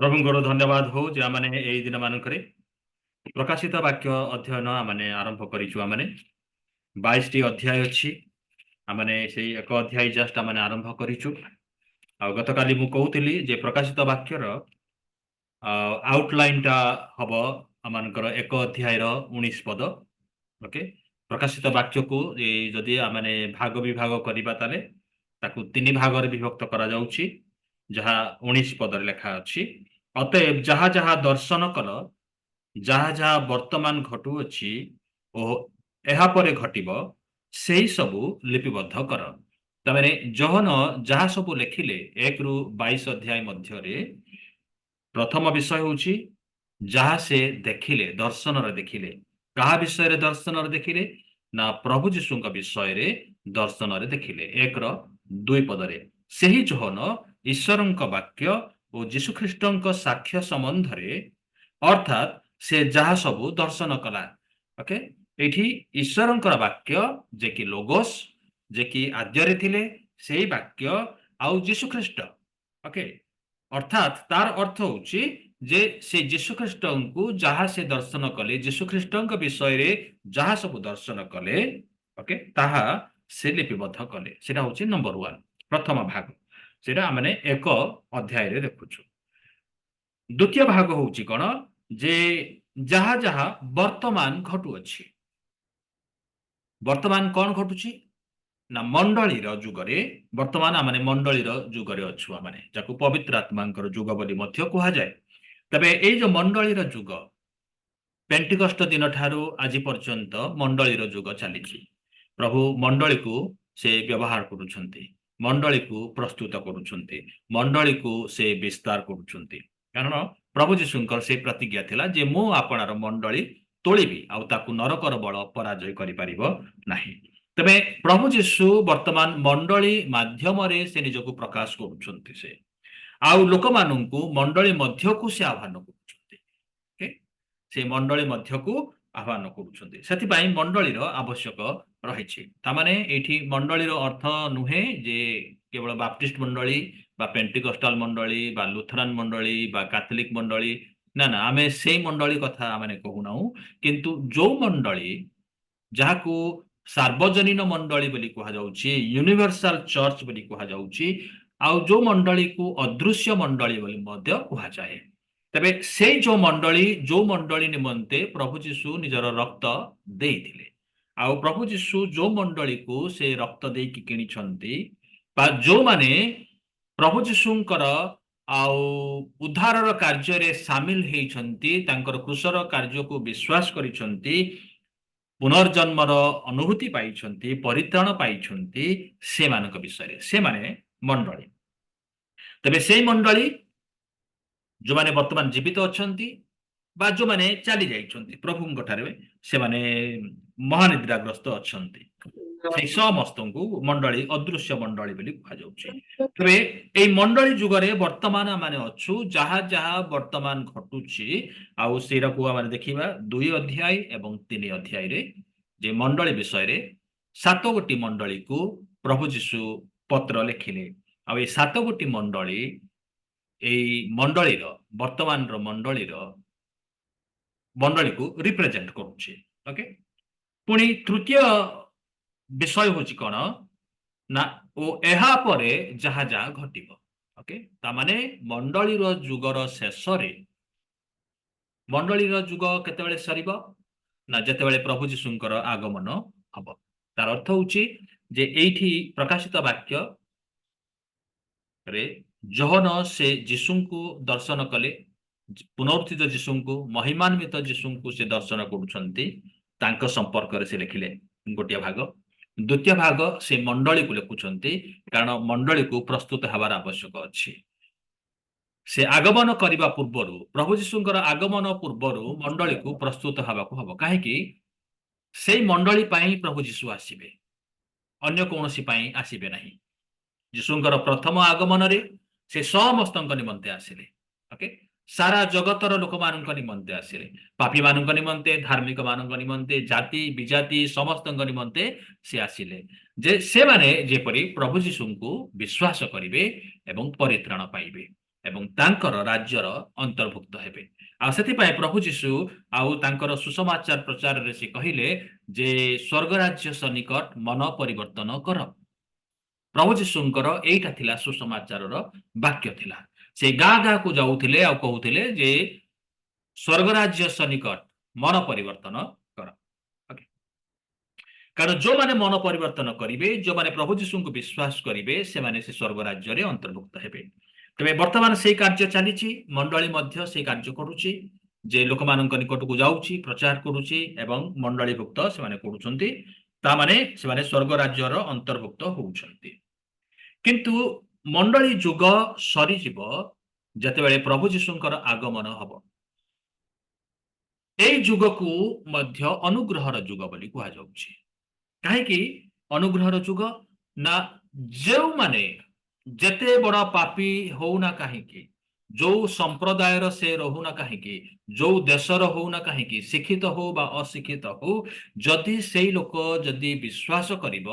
प्रभुଙ୍କର ଧନ୍ୟବାଦ ହଉ ଯେ ଆମମାନେ ଏଇ ଦିନ ମାନଙ୍କରେ ପ୍ରକାଶିତ ବାକ୍ୟ ଅଧ୍ୟୟନ ଆମମାନେ ଆରମ୍ଭ କରିଛୁ। ଆମମାନେ 22ଟି ଅଧ୍ୟାୟ ଅଛି। ଆମମାନେ ସେଇ ଏକ ଅଧ୍ୟାୟ ଜଷ୍ଟ ଆମମାନେ ଆରମ୍ଭ କରିଛୁ। ଆଉ ଗତକାଲି ମୁଁ କହୁଥିଲି ଯେ ପ୍ରକାଶିତ ବାକ୍ୟର ଆଉଟଲାଇନଟା ହବ ଆମମାନଙ୍କର ଏକ ଅଧ୍ୟାୟର 19 ପଦ। ଓକେ, ପ୍ରକାଶିତ ବାକ୍ୟକୁ ଯଦି ଆମମାନେ ଭାଗ ବିଭାଗ କରିବା ତାହେଲେ ତାକୁ 3 ଭାଗରେ ବିଭକ୍ତ କରାଯାଉଛି, ଯାହା 19 ପଦରେ ଲେଖା ଅଛି। ଅତଏବ ଯାହା ଯାହା ଦର୍ଶନ କଲ, ଯାହା ଯାହା ବର୍ତ୍ତମାନ ଘଟୁଅଛି ଓ ଏହା ପରେ ଘଟିବ, ସେଇ ସବୁ ଲିପିବଦ୍ଧ କର। ତାମାନେ ଯୋହନ ଯାହା ସବୁ ଲେଖିଲେ 1 ରୁ 22 ଅଧ୍ୟାୟ ମଧ୍ୟରେ ପ୍ରଥମ ବିଷୟ ହେଉଛି ଯାହା ସେ ଦେଖିଲେ, ଦର୍ଶନରେ ଦେଖିଲେ। କାହା ବିଷୟରେ ଦର୍ଶନରେ ଦେଖିଲେ? ନା ପ୍ରଭୁ ଯୀଶୁଙ୍କ ବିଷୟରେ ଦର୍ଶନରେ ଦେଖିଲେ। 1 ର 2 ପଦରେ ସେହି ଯୋହନ ଈଶ୍ୱରଙ୍କ ବାକ୍ୟ ଓ ଯୀଶୁଖ୍ରୀଷ୍ଟଙ୍କ ସାକ୍ଷ୍ୟ ସମ୍ବନ୍ଧରେ, ଅର୍ଥାତ୍ ସେ ଯାହା ସବୁ ଦର୍ଶନ କଲା। ଓକେ, ଏଇଠି ଈଶ୍ୱରଙ୍କର ବାକ୍ୟ ଯେ କି ଲୋଗୋସ୍, ଯେ କି ଆଦ୍ୟରେ ଥିଲେ ସେଇ ବାକ୍ୟ ଆଉ ଯୀଶୁଖ୍ରୀଷ୍ଟ। ଓକେ, ଅର୍ଥାତ୍ ତାର ଅର୍ଥ ହେଉଛି ଯେ ସେ ଯୀଶୁଖ୍ରୀଷ୍ଟଙ୍କୁ ଯାହା ସେ ଦର୍ଶନ କଲେ, ଯୀଶୁଖ୍ରୀଷ୍ଟଙ୍କ ବିଷୟରେ ଯାହା ସବୁ ଦର୍ଶନ କଲେ, ଓକେ, ତାହା ସେ ଲିପିବଦ୍ଧ କଲେ। ସେଟା ହେଉଛି ନମ୍ବର 1, ପ୍ରଥମ ଭାଗ। ସେଟା ଆମେ ଏକ ଅଧ୍ୟାୟରେ ଦେଖୁଛୁ। ଦ୍ୱିତୀୟ ଭାଗ ହେଉଛି କ'ଣ? ଯେ ଯାହା ଯାହା ବର୍ତ୍ତମାନ ଘଟୁଅଛି। ବର୍ତ୍ତମାନ କ'ଣ ଘଟୁଛି? ନା ମଣ୍ଡଳୀର ଯୁଗରେ, ବର୍ତ୍ତମାନ ଆମେ ମଣ୍ଡଳୀର ଯୁଗରେ ଅଛୁ, ଆମେ ଯାକୁ ପବିତ୍ର ଆତ୍ମାଙ୍କର ଯୁଗ ବୋଲି ମଧ୍ୟ କୁହାଯାଏ। ତେବେ ଏଇ ଯୋଉ ମଣ୍ଡଳୀର ଯୁଗ, ପେଣ୍ଟିକଷ୍ଟ ଦିନ ଠାରୁ ଆଜି ପର୍ଯ୍ୟନ୍ତ ମଣ୍ଡଳୀର ଯୁଗ ଚାଲିଛି। ପ୍ରଭୁ ମଣ୍ଡଳୀକୁ ସେ ବ୍ୟବହାର କରୁଛନ୍ତି, ମଣ୍ଡଳୀକୁ ପ୍ରସ୍ତୁତ କରୁଛନ୍ତି, ମଣ୍ଡଳୀକୁ ସେ ବିସ୍ତାର କରୁଛନ୍ତି। କାରଣ ପ୍ରଭୁ ଯୀଶୁଙ୍କର ସେ ପ୍ରତିଜ୍ଞା ଥିଲା ଯେ ମୁଁ ଆପଣାର ମଣ୍ଡଳୀ ତୋଳିବି ଆଉ ତାକୁ ନରକର ବଳ ପରାଜୟ କରିପାରିବ ନାହିଁ। ତେବେ ପ୍ରଭୁ ଯୀଶୁ ବର୍ତ୍ତମାନ ମଣ୍ଡଳୀ ମାଧ୍ୟମରେ ସେ ନିଜକୁ ପ୍ରକାଶ କରୁଛନ୍ତି। ସେ ଆଉ ଲୋକମାନଙ୍କୁ ମଣ୍ଡଳୀ ମଧ୍ୟକୁ ସେ ଆହ୍ୱାନ କରୁଛନ୍ତି। ସେ ମଣ୍ଡଳୀ ମଧ୍ୟକୁ ଆହ୍ୱାନ କରୁଛନ୍ତି। ସେଥିପାଇଁ ମଣ୍ଡଳୀର ଆବଶ୍ୟକ ରହିଛି। ତାମାନେ ଏଇଠି ମଣ୍ଡଳୀର ଅର୍ଥ ନୁହେଁ ଯେ କେବଳ ବାପ୍ଟିଷ୍ଟ ମଣ୍ଡଳୀ ବା ପେଣ୍ଟିକଷ୍ଟାଲ ମଣ୍ଡଳୀ ବା ଲୁଥରାନ ମଣ୍ଡଳୀ ବା କାଥଲିକ ମଣ୍ଡଳୀ। ନା ନା, ଆମେ ସେଇ ମଣ୍ଡଳୀ କଥା ଆମେ କହୁନାହୁଁ। କିନ୍ତୁ ଯୋଉ ମଣ୍ଡଳୀ ଯାହାକୁ ସାର୍ବଜନୀନ ମଣ୍ଡଳୀ ବୋଲି କୁହାଯାଉଛି, ୟୁନିଭର୍ସାଲ ଚର୍ଚ୍ଚ ବୋଲି କୁହାଯାଉଛି, ଆଉ ଯୋଉ ମଣ୍ଡଳୀକୁ ଅଦୃଶ୍ୟ ମଣ୍ଡଳୀ ବୋଲି ମଧ୍ୟ କୁହାଯାଏ। ତେବେ ସେଇ ଯୋଉ ମଣ୍ଡଳୀ ନିମନ୍ତେ ପ୍ରଭୁ ଯୀଶୁ ନିଜର ରକ୍ତ ଦେଇଥିଲେ, ଆଉ ପ୍ରଭୁ ଯୀଶୁ ଯୋଉ ମଣ୍ଡଳୀକୁ ସେ ରକ୍ତ ଦେଇକି କିଣିଛନ୍ତି, ବା ଯୋଉମାନେ ପ୍ରଭୁ ଯୀଶୁଙ୍କର ଆଉ ଉଦ୍ଧାରର କାର୍ଯ୍ୟରେ ସାମିଲ ହେଇଛନ୍ତି, ତାଙ୍କର କ୍ରୁଶର କାର୍ଯ୍ୟକୁ ବିଶ୍ୱାସ କରିଛନ୍ତି, ପୁନର୍ଜନ୍ମର ଅନୁଭୂତି ପାଇଛନ୍ତି, ପରିତ୍ରାଣ ପାଇଛନ୍ତି, ସେମାନଙ୍କ ବିଷୟରେ ସେମାନେ ମଣ୍ଡଳୀ। ତେବେ ସେଇ ମଣ୍ଡଳୀ ଯୋଉମାନେ ବର୍ତ୍ତମାନ ଜୀବିତ ଅଛନ୍ତି ବା ଯୋଉମାନେ ଚାଲି ଯାଇଛନ୍ତି ପ୍ରଭୁଙ୍କ ଠାରେ, ସେମାନେ ମହାନିଦ୍ରାଗ୍ରସ୍ତ ଅଛନ୍ତି, ସେଇ ସମସ୍ତଙ୍କୁ ମଣ୍ଡଳୀ, ଅଦୃଶ୍ୟ ମଣ୍ଡଳୀ ବୋଲି କୁହାଯାଉଛି। ତେବେ ଏଇ ମଣ୍ଡଳୀ ଯୁଗରେ ବର୍ତ୍ତମାନ ଆମେ ଅଛୁ। ଯାହା ଯାହା ବର୍ତ୍ତମାନ ଘଟୁଛି ଆଉ ସେଇଟାକୁ ଆମେ ଦେଖିବା 2 ଅଧ୍ୟାୟ ଏବଂ 3 ଅଧ୍ୟାୟରେ, ଯେ ମଣ୍ଡଳୀ ବିଷୟରେ 7 ଗୋଟି ମଣ୍ଡଳୀକୁ ପ୍ରଭୁ ଯୀଶୁ ପତ୍ର ଲେଖିଲେ। ଆଉ ଏଇ 7 ଗୋଟି ମଣ୍ଡଳୀ ଏଇ ମଣ୍ଡଳୀର, ବର୍ତ୍ତମାନର ମଣ୍ଡଳୀକୁ ରିପ୍ରେଜେଣ୍ଟ କରୁଛି। ଓକେ, ପୁଣି ତୃତୀୟ ବିଷୟ ହେଉଛି କ'ଣ? ନା ଓ ଏହା ପରେ ଯାହା ଯାହା ଘଟିବ। ଓକେ, ତାମାନେ ମଣ୍ଡଳୀର ଯୁଗର ଶେଷରେ, ମଣ୍ଡଳୀର ଯୁଗ କେତେବେଳେ ସରିବ? ନା ଯେତେବେଳେ ପ୍ରଭୁ ଯୀଶୁଙ୍କର ଆଗମନ ହବ। ତାର ଅର୍ଥ ହେଉଛି ଯେ ଏଇଠି ପ୍ରକାଶିତ ବାକ୍ୟରେ ଯୋହନ ସେ ଯୀଶୁଙ୍କୁ ଦର୍ଶନ କଲେ, ପୁନରୁତ୍ଥିତ ଯୀଶୁଙ୍କୁ, ମହିମାନ୍ବିତ ଯୀଶୁଙ୍କୁ ସେ ଦର୍ଶନ କରୁଛନ୍ତି। ତାଙ୍କ ସମ୍ପର୍କରେ ସେ ଲେଖିଲେ ଗୋଟିଏ ଭାଗ। ଦ୍ୱିତୀୟ ଭାଗ ସେ ମଣ୍ଡଳୀକୁ ଲେଖୁଛନ୍ତି, କାରଣ ମଣ୍ଡଳୀକୁ ପ୍ରସ୍ତୁତ ହେବାର ଆବଶ୍ୟକ ଅଛି। ସେ ଆଗମନ କରିବା ପୂର୍ବରୁ, ପ୍ରଭୁ ଯୀଶୁଙ୍କର ଆଗମନ ପୂର୍ବରୁ ମଣ୍ଡଳୀକୁ ପ୍ରସ୍ତୁତ ହେବାକୁ ହବ। କାହିଁକି? ସେଇ ମଣ୍ଡଳୀ ପାଇଁ ପ୍ରଭୁ ଯୀଶୁ ଆସିବେ, ଅନ୍ୟ କୌଣସି ପାଇଁ ଆସିବେ ନାହିଁ। ଯୀଶୁଙ୍କର ପ୍ରଥମ ଆଗମନରେ ସେ ସମସ୍ତଙ୍କ ନିମନ୍ତେ ଆସିଲେ। ଓକେ, ସାରା ଜଗତର ଲୋକମାନଙ୍କ ନିମନ୍ତେ ଆସିଲେ, ପାପୀମାନଙ୍କ ନିମନ୍ତେ, ଧାର୍ମିକ ମାନଙ୍କ ନିମନ୍ତେ, ଜାତି ବିଜାତି ସମସ୍ତଙ୍କ ନିମନ୍ତେ ସେ ଆସିଲେ, ଯେ ସେମାନେ ଯେପରି ପ୍ରଭୁ ଯୀଶୁଙ୍କୁ ବିଶ୍ୱାସ କରିବେ ଏବଂ ପରିତ୍ରାଣ ପାଇବେ। ଏବଂ ତାଙ୍କର ରାଜ୍ୟର ଅନ୍ତର୍ଭୁକ୍ତ ହେବେ। ଆଉ ସେଥିପାଇଁ ପ୍ରଭୁ ଯୀଶୁ ଆଉ ତାଙ୍କର ସୁସମାଚାର ପ୍ରଚାରରେ ସେ କହିଲେ ଯେ ସ୍ୱର୍ଗ ରାଜ୍ୟ ସନ୍ନିକଟ, ମନ ପରିବର୍ତ୍ତନ କର। ପ୍ରଭୁ ଯୀଶୁଙ୍କର ଏଇଟା ଥିଲା ସୁସମାଚାରର ବାକ୍ୟ ଥିଲା। ସେ ଗାଁ ଗାଁକୁ ଯାଉଥିଲେ ଆଉ କହୁଥିଲେ ଯେ ସ୍ୱର୍ଗ ରାଜ୍ୟ ସନ୍ନିକଟ, ମନ ପରିବର୍ତ୍ତନ କର। Okay? କାରଣ ଯୋଉମାନେ ମନ ପରିବର୍ତ୍ତନ କରିବେ, ଯୋଉମାନେ ପ୍ରଭୁ ଯୀଶୁଙ୍କୁ ବିଶ୍ୱାସ କରିବେ, ସେମାନେ ସେ ସ୍ୱର୍ଗ ରାଜ୍ୟରେ ଅନ୍ତର୍ଭୁକ୍ତ ହେବେ। ତେବେ ବର୍ତ୍ତମାନ ସେଇ କାର୍ଯ୍ୟ ଚାଲିଛି, ମଣ୍ଡଳୀ ମଧ୍ୟ ସେଇ କାର୍ଯ୍ୟ କରୁଛି ଯେ ଲୋକମାନଙ୍କ ନିକଟକୁ ଯାଉଛି, ପ୍ରଚାର କରୁଛି ଏବଂ ମଣ୍ଡଳୀଭୁକ୍ତ ସେମାନେ କରୁଛନ୍ତି। ତାମାନେ ସେମାନେ ସ୍ୱର୍ଗ ରାଜ୍ୟର ଅନ୍ତର୍ଭୁକ୍ତ ହଉଛନ୍ତି। କିନ୍ତୁ ମଣ୍ଡଳୀ ଯୁଗ ସରିଯିବ ଯେତେବେଳେ ପ୍ରଭୁ ଯୀଶୁଙ୍କର ଆଗମନ ହବ। ଏଇ ଯୁଗକୁ ମଧ୍ୟ ଅନୁଗ୍ରହର ଯୁଗ ବୋଲି କୁହାଯାଉଛି। କାହିଁକି ଅନୁଗ୍ରହର ଯୁଗ? ନା ଯେଉଁମାନେ ଯେତେ ବଡ଼ ପାପୀ ହଉନା କାହିଁକି, ଯୋଉ ସମ୍ପ୍ରଦାୟର ସେ ରହୁନା କାହିଁକି, ଯୋଉ ଦେଶର ହଉନା କାହିଁକି, ଶିକ୍ଷିତ ହଉ ବା ଅଶିକ୍ଷିତ ହଉ, ଯଦି ସେଇ ଲୋକ ଯଦି ବିଶ୍ୱାସ କରିବ,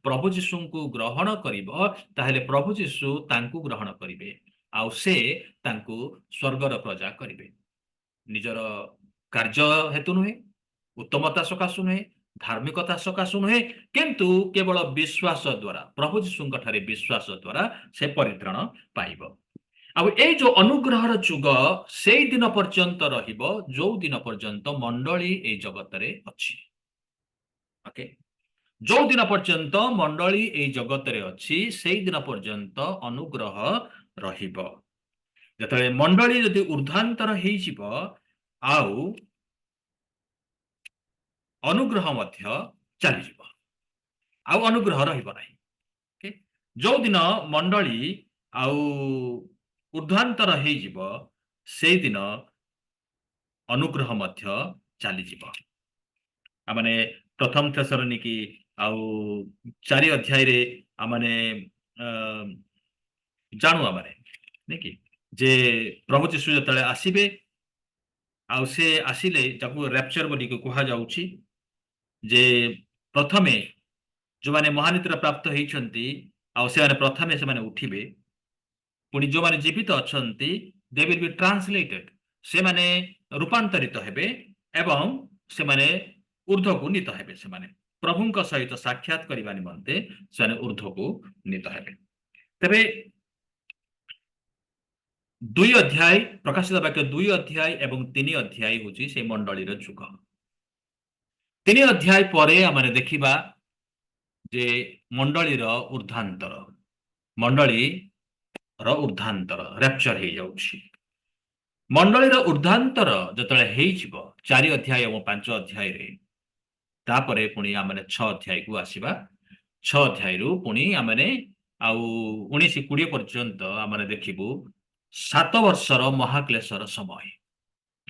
ପ୍ରଭୁ ଯୀଶୁଙ୍କୁ ଗ୍ରହଣ କରିବ, ତାହେଲେ ପ୍ରଭୁ ଯୀଶୁ ତାଙ୍କୁ ଗ୍ରହଣ କରିବେ ଆଉ ସେ ତାଙ୍କୁ ସ୍ୱର୍ଗର ପ୍ରଜା କରିବେ। ନିଜର କାର୍ଯ୍ୟ ହେତୁ ନୁହେଁ, ଉତ୍ତମତା ସକାଶୁ ନୁହେଁ, ଧାର୍ମିକତା ସକାଶୁ ନୁହେଁ, କିନ୍ତୁ କେବଳ ବିଶ୍ୱାସ ଦ୍ୱାରା, ପ୍ରଭୁ ଯୀଶୁଙ୍କ ଠାରେ ବିଶ୍ୱାସ ଦ୍ୱାରା ସେ ପରିତ୍ରାଣ ପାଇବ। ଆଉ ଏଇ ଯୋଉ ଅନୁଗ୍ରହର ଯୁଗ ସେଇ ଦିନ ପର୍ଯ୍ୟନ୍ତ ରହିବ ଯୋଉ ଦିନ ପର୍ଯ୍ୟନ୍ତ ମଣ୍ଡଳୀ ଏଇ ଜଗତରେ ଅଛି। ଓକେ, ଯୋଉ ଦିନ ପର୍ଯ୍ୟନ୍ତ ମଣ୍ଡଳୀ ଏଇ ଜଗତରେ ଅଛି ସେଇ ଦିନ ପର୍ଯ୍ୟନ୍ତ ଅନୁଗ୍ରହ ରହିବ। ଯେତେବେଳେ ମଣ୍ଡଳୀ ଯଦି ଉର୍ଦ୍ଧ୍ୱାନ୍ତର ହେଇଯିବ ଆଉ ଅନୁଗ୍ରହ ମଧ୍ୟ ଚାଲିଯିବ, ଆଉ ଅନୁଗ୍ରହ ରହିବ ନାହିଁ। ଓକେ, ଯୋଉଦିନ ମଣ୍ଡଳୀ ଆଉ ଉର୍ଦ୍ଧ୍ୱାନ୍ତର ହେଇଯିବ ସେଇଦିନ ଅନୁଗ୍ରହ ମଧ୍ୟ ଚାଲିଯିବ। ଆମମାନେ ପ୍ରଥମ ଥେସଲୋନିକି ଆଉ 4 ଅଧ୍ୟାୟରେ ଆମମାନେ ଜାଣୁ ଆମମାନେ ନାକି ଯେ ପ୍ରଭୁ ଯୀଶୁ ଯେତେବେଳେ ଆସିବେ ଆଉ ସେ ଆସିଲେ ତାକୁ ରାପ୍ଚର ବୋଲି କୁହାଯାଉଛି ଯେ ପ୍ରଥମେ ଯୋଉମାନେ ମହାନୀତିର ପ୍ରାପ୍ତ ହେଇଛନ୍ତି ଆଉ ସେମାନେ ପ୍ରଥମେ ସେମାନେ ଉଠିବେ, ପୁଣି ଯୋଉମାନେ ଜୀବିତ ଅଛନ୍ତି ଦେ ୱିଲ୍ ବି ଟ୍ରାନ୍ସଲେଟେଡ୍, ସେମାନେ ରୂପାନ୍ତରିତ ହେବେ ଏବଂ ସେମାନେ ଊର୍ଦ୍ଧ୍ୱକୁ ନୀତ ହେବେ। ସେମାନେ ପ୍ରଭୁଙ୍କ ସହିତ ସାକ୍ଷାତ କରିବା ନିମନ୍ତେ ସେମାନେ ଊର୍ଦ୍ଧ୍ୱକୁ ନୀତ ହେବେ। ତେବେ 2 ଅଧ୍ୟାୟ ପ୍ରକାଶିତ ବାକ୍ୟ 2 ଅଧ୍ୟାୟ ଏବଂ 3 ଅଧ୍ୟାୟ ହେଉଛି ସେ ମଣ୍ଡଳୀର ଯୁଗ। 3 ଅଧ୍ୟାୟ ପରେ ଆମେ ଦେଖିବା ଯେ ମଣ୍ଡଳୀର ଉର୍ଦ୍ଧ୍ୱାନ୍ତର, ମଣ୍ଡଳୀର ଉର୍ଦ୍ଧ୍ୱାନ୍ତର ରାପ୍ଚର ହେଇଯାଉଛି। ମଣ୍ଡଳୀର ଉର୍ଦ୍ଧ୍ୱାନ୍ତର ଯେତେବେଳେ ହେଇଯିବ 4 ଅଧ୍ୟାୟ ଏବଂ 5 ଅଧ୍ୟାୟରେ, ତାପରେ ପୁଣି ଆମେ 6 ଅଧ୍ୟାୟକୁ ଆସିବା। 6 ଅଧ୍ୟାୟରୁ ପୁଣି ଆମେ ଆଉ 19-20 ପର୍ଯ୍ୟନ୍ତ ଆମେ ଦେଖିବୁ 7 ବର୍ଷର ମହାକ୍ଲେଶର ସମୟ।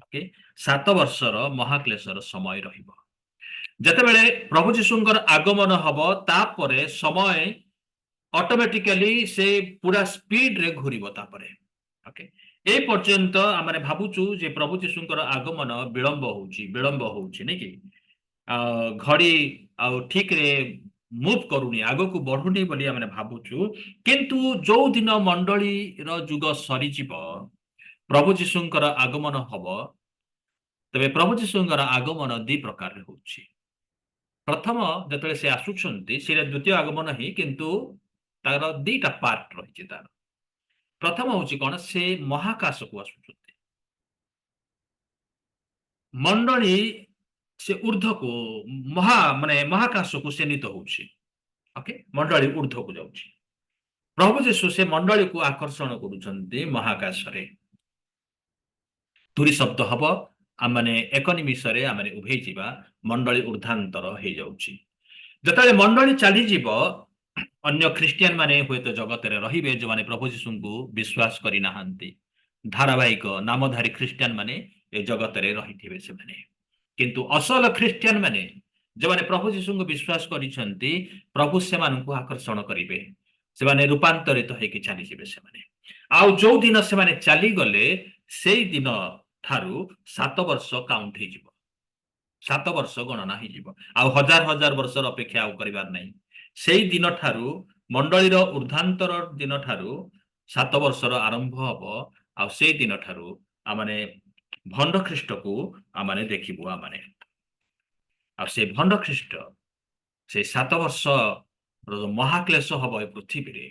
ଓକେ, 7 ବର୍ଷର ମହାକ୍ଲେଶର ସମୟ ରହିବ। ଯେତେବେଳେ ପ୍ରଭୁ ଯୀଶୁଙ୍କର ଆଗମନ ହବ ତାପରେ ସମୟ ଅଟୋମେଟିକାଲି ସେ ପୁରା ସ୍ପିଡରେ ଘୁରିବ ତାପରେ। ଓକେ, ଏ ପର୍ଯ୍ୟନ୍ତ ଆମେ ଭାବୁଛୁ ଯେ ପ୍ରଭୁ ଯୀଶୁଙ୍କର ଆଗମନ ବିଳମ୍ବ ହଉଛି ନାଇଁ କି, ଘଡ଼ି ଆଉ ଠିକରେ ମୁଭ କରୁନି, ଆଗକୁ ବଢୁନି ବୋଲି ଆମେ ଭାବୁଛୁ। କିନ୍ତୁ ଯୋଉ ଦିନ ମଣ୍ଡଳୀର ଯୁଗ ସରିଯିବ, ପ୍ରଭୁ ଯୀଶୁଙ୍କର ଆଗମନ ହବ, ତେବେ ପ୍ରଭୁ ଯୀଶୁଙ୍କର ଆଗମନ 2 ପ୍ରକାରରେ ହଉଛି। ପ୍ରଥମ ଯେତେବେଳେ ସେ ଆସୁଛନ୍ତି ସେଇଟା ଦ୍ୱିତୀୟ ଆଗମନ ହିଁ, କିନ୍ତୁ ତାର 2ଟା ପାର୍ଟ ରହିଛି ତାର। ପ୍ରଥମ ହଉଛି କଣ, ସେ ମହାକାଶକୁ ଆସୁଛନ୍ତି। ମଣ୍ଡଳୀ ସେ ଊର୍ଦ୍ଧ୍ୱକୁ ମହାକାଶକୁ ସେ ନୀତ ହଉଛି। ଓକେ, ମଣ୍ଡଳୀ ଊର୍ଦ୍ଧ୍ୱକୁ ଯାଉଛି। ପ୍ରଭୁ ଯୀଶୁ ସେ ମଣ୍ଡଳୀକୁ ଆକର୍ଷଣ କରୁଛନ୍ତି ମହାକାଶରେ। ତୁରୀ ଶବ୍ଦ ହବ, ଆମେ 1 ନିମିଷରେ ଆମେ ଉଭେଇ ଯିବା, ମଣ୍ଡଳୀ ଉର୍ଦ୍ଧ୍ୱାନ୍ତର ହେଇଯାଉଛି। ଯେତେବେଳେ ମଣ୍ଡଳୀ ଚାଲିଯିବ, ଅନ୍ୟ ଖ୍ରୀଷ୍ଟିଆନ ମାନେ ହୁଏତ ଜଗତରେ ରହିବେ ଯେଉଁମାନେ ପ୍ରଭୁ ଯୀଶୁଙ୍କୁ ବିଶ୍ୱାସ କରିନାହାନ୍ତି। ଧାରାବାହିକ ନାମଧାରୀ ଖ୍ରୀଷ୍ଟିଆନ ମାନେ ଏ ଜଗତରେ ରହିଥିବେ ସେମାନେ। କିନ୍ତୁ ଅସଲ ଖ୍ରୀଷ୍ଟିଆନ ମାନେ ଯେଉଁମାନେ ପ୍ରଭୁ ଯୀଶୁଙ୍କୁ ବିଶ୍ୱାସ କରିଛନ୍ତି, ପ୍ରଭୁ ସେମାନଙ୍କୁ ଆକର୍ଷଣ କରିବେ, ସେମାନେ ରୂପାନ୍ତରିତ ହେଇକି ଚାଲିଯିବେ ସେମାନେ। ଆଉ ଯୋଉ ଦିନ ସେମାନେ ଚାଲିଗଲେ ସେଇ ଦିନ ଠାରୁ 7 ବର୍ଷ କାଉଣ୍ଟ ହେଇଯିବ, 7 ବର୍ଷ ଗଣନା ହେଇଯିବ। ଆଉ ହଜାର ହଜାର ବର୍ଷର ଅପେକ୍ଷା ଆଉ କରିବାର ନାହିଁ। ସେଇ ଦିନ ଠାରୁ, ମଣ୍ଡଳୀର ଉର୍ଦ୍ଧ୍ୱାନ୍ତର ଦିନ ଠାରୁ 7 ବର୍ଷର ଆରମ୍ଭ ହବ ଆଉ ସେଇ ଦିନ ଠାରୁ ଆମମାନେ ଭଣ୍ଡ ଖ୍ରୀଷ୍ଟକୁ ଆମମାନେ ଦେଖିବୁ ଆମମାନେ ଆଉ ସେ ଭଣ୍ଡ ଖ୍ରୀଷ୍ଟ ସେ 7 ବର୍ଷ ମହାକ୍ଲେଶ ହବ ଏ ପୃଥିବୀରେ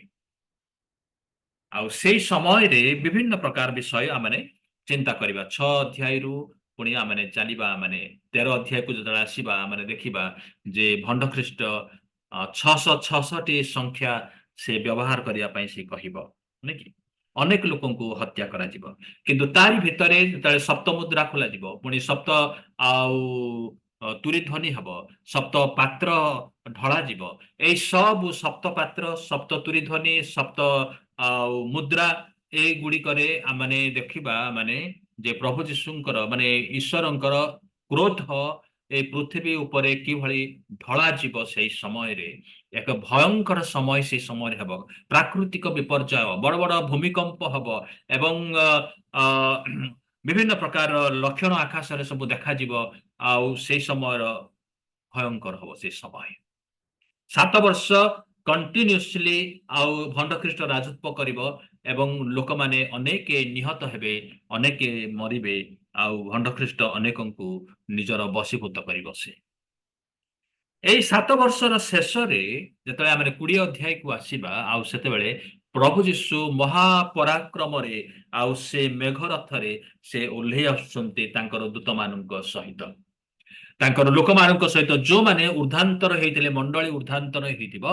ଆଉ ସେଇ ସମୟରେ ବିଭିନ୍ନ ପ୍ରକାର ବିଷୟ ଆମମାନେ ଚିନ୍ତା କରିବା 6 ଅଧ୍ୟାୟରୁ ପୁଣି ଆମମାନେ ଚାଲିବା ମାନେ 13 ଅଧ୍ୟାୟକୁ ଯେତେବେଳେ ଆସିବା ଆମମାନେ ଦେଖିବା ଯେ ଭଣ୍ଡ ଖ୍ରୀଷ୍ଟ 666ଟି ସଂଖ୍ୟା ସେ ବ୍ୟବହାର କରିବା ପାଇଁ ସେ କହିବ ନାଇଁ କି ଅନେକ ଲୋକଙ୍କୁ ହତ୍ୟା କରାଯିବ କିନ୍ତୁ ତାରି ଭିତରେ ଯେତେବେଳେ ସପ୍ତ ମୁଦ୍ରା ଖୋଲାଯିବ ପୁଣି ସପ୍ତ ଆଉ ତୁରୀ ଧ୍ୱନି ହବ ସପ୍ତ ପାତ୍ର ଢଳାଯିବ ଏଇ ସବୁ ସପ୍ତ ପାତ୍ର ସପ୍ତ ତୁରୀ ଧ୍ୱନି ସପ୍ତ ଆଉ ମୁଦ୍ରା ଏଇଗୁଡ଼ିକରେ ଆମମାନେ ଦେଖିବା ମାନେ ଯେ ପ୍ରଭୁ ଯୀଶୁଙ୍କର ମାନେ ଈଶ୍ୱରଙ୍କର କ୍ରୋଧ ଏ ପୃଥିବୀ ଉପରେ କିଭଳି ଢଳାଯିବ ସେଇ ସମୟରେ ଏକ ଭୟଙ୍କର ସମୟ ସେଇ ସମୟରେ ହେବ ପ୍ରାକୃତିକ ବିପର୍ଯ୍ୟୟ ବଡ଼ ବଡ଼ ଭୂମିକମ୍ପ ହବ ଏବଂ ଅ, ବିଭିନ୍ନ ପ୍ରକାର ଲକ୍ଷଣ ଆକାଶରେ ସବୁ ଦେଖାଯିବ ଆଉ ସେଇ ସମୟର ଭୟଙ୍କର ହବ ସେଇ ସମୟ 7 ବର୍ଷ କଣ୍ଟିନ୍ୟୁସଲି ଆଉ ଭଣ୍ଡ ଖ୍ରୀଷ୍ଟ ରାଜତ୍ୱ କରିବ ଏବଂ ଲୋକମାନେ ଅନେକ ନିହତ ହେବେ ଅନେକ ମରିବେ ଆଉ ଭଣ୍ଡ ଖ୍ରୀଷ୍ଟ ଅନେକଙ୍କୁ ନିଜର ବଶୀଭୂତ କରିବ ସେ ଏଇ 7 ବର୍ଷର ଶେଷରେ ଯେତେବେଳେ ଆମେ 20 ଅଧ୍ୟାୟକୁ ଆସିବା ଆଉ ସେତେବେଳେ ପ୍ରଭୁ ଯୀଶୁ ମହାପରାକ୍ରମରେ ଆଉ ସେ ମେଘ ରଥରେ ସେ ଓହ୍ଲେଇ ଆସୁଛନ୍ତି ତାଙ୍କର ଦୂତମାନଙ୍କ ସହିତ ତାଙ୍କର ଲୋକମାନଙ୍କ ସହିତ ଯୋଉମାନେ ଉର୍ଦ୍ଧାନ୍ତର ହେଇଥିଲେ ମଣ୍ଡଳୀ ଉର୍ଦ୍ଧାନ୍ତର ହେଇଥିବ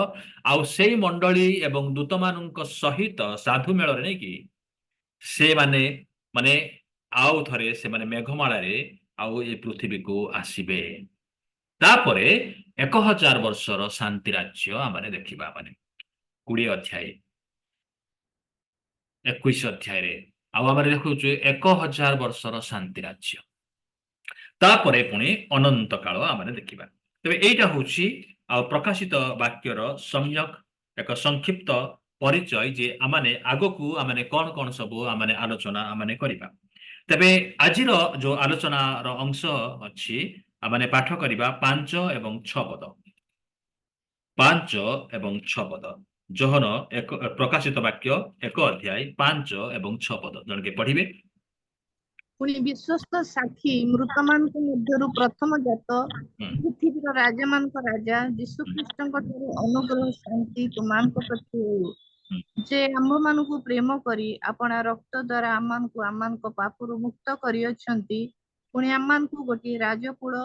ଆଉ ସେଇ ମଣ୍ଡଳୀ ଏବଂ ଦୂତମାନଙ୍କ ସହିତ ସାଧୁ ମେଳରେ ନେଇକି ସେମାନେ ମାନେ ଆଉ ଥରେ ସେମାନେ ମେଘମାଳାରେ ଆଉ ଏ ପୃଥିବୀକୁ ଆସିବେ ତାପରେ 1000 ବର୍ଷର ଶାନ୍ତି ରାଜ୍ୟ ଆମେ ଦେଖିବା ମାନେ 20 ଅଧ୍ୟାୟ 21 ଅଧ୍ୟାୟରେ ଆଉ ଆମେ ଦେଖୁଛୁ 1000 ବର୍ଷର ଶାନ୍ତି ରାଜ୍ୟ ତାପରେ ପୁଣି ଅନନ୍ତ କାଳ ଆମେ ଦେଖିବା ତେବେ ଏଇଟା ହଉଛି ଆଉ ପ୍ରକାଶିତ ବାକ୍ୟର ସମ୍ୟକ ଏକ ସଂକ୍ଷିପ୍ତ ପରିଚୟ ଯେ ଆମମାନେ ଆଗକୁ ଆମମାନେ କଣ କଣ ସବୁ ଆମମାନେ ଆଲୋଚନା ଆମମାନେ କରିବା ତେବେ ଆଜିର ଯୋଉ ଆଲୋଚନାର ଅଂଶ ଅଛି ଆମମାନେ ପାଠ କରିବା 5 ଏବଂ 6 ପଦ 5 ଏବଂ 6 ପଦ ଯୋହନ ଏକ ପ୍ରକାଶିତ ବାକ୍ୟ 1 ଅଧ୍ୟାୟ 5 ଏବଂ 6 ପଦ ଜଣକେ ପଢିବେ ପୁଣି ବିଶ୍ୱସ୍ତ ସାକ୍ଷୀ ମୃତମାନଙ୍କ ମଧ୍ୟରୁ ପ୍ରଥମ ଜାତ ହୁଁ, ପୃଥିବୀର ରାଜାମାନଙ୍କ ରାଜା ଯୀଶୁଖ୍ରୀଷ୍ଟଙ୍କ ଠାରୁ ଅନୁଗ୍ରହ ଶାନ୍ତି ତୁମାନଙ୍କ ପ୍ରତି ହେଉ ହୁଁ, ଯେ ଆମ୍ଭମାନଙ୍କୁ ପ୍ରେମ କରି ଆପଣା ରକ୍ତ ଦ୍ୱାରା ଆମମାନଙ୍କ ପାପରୁ ମୁକ୍ତ କରିଅଛନ୍ତି ପୁଣି ଆମମାନଙ୍କୁ ଗୋଟିଏ ରାଜକୁଳ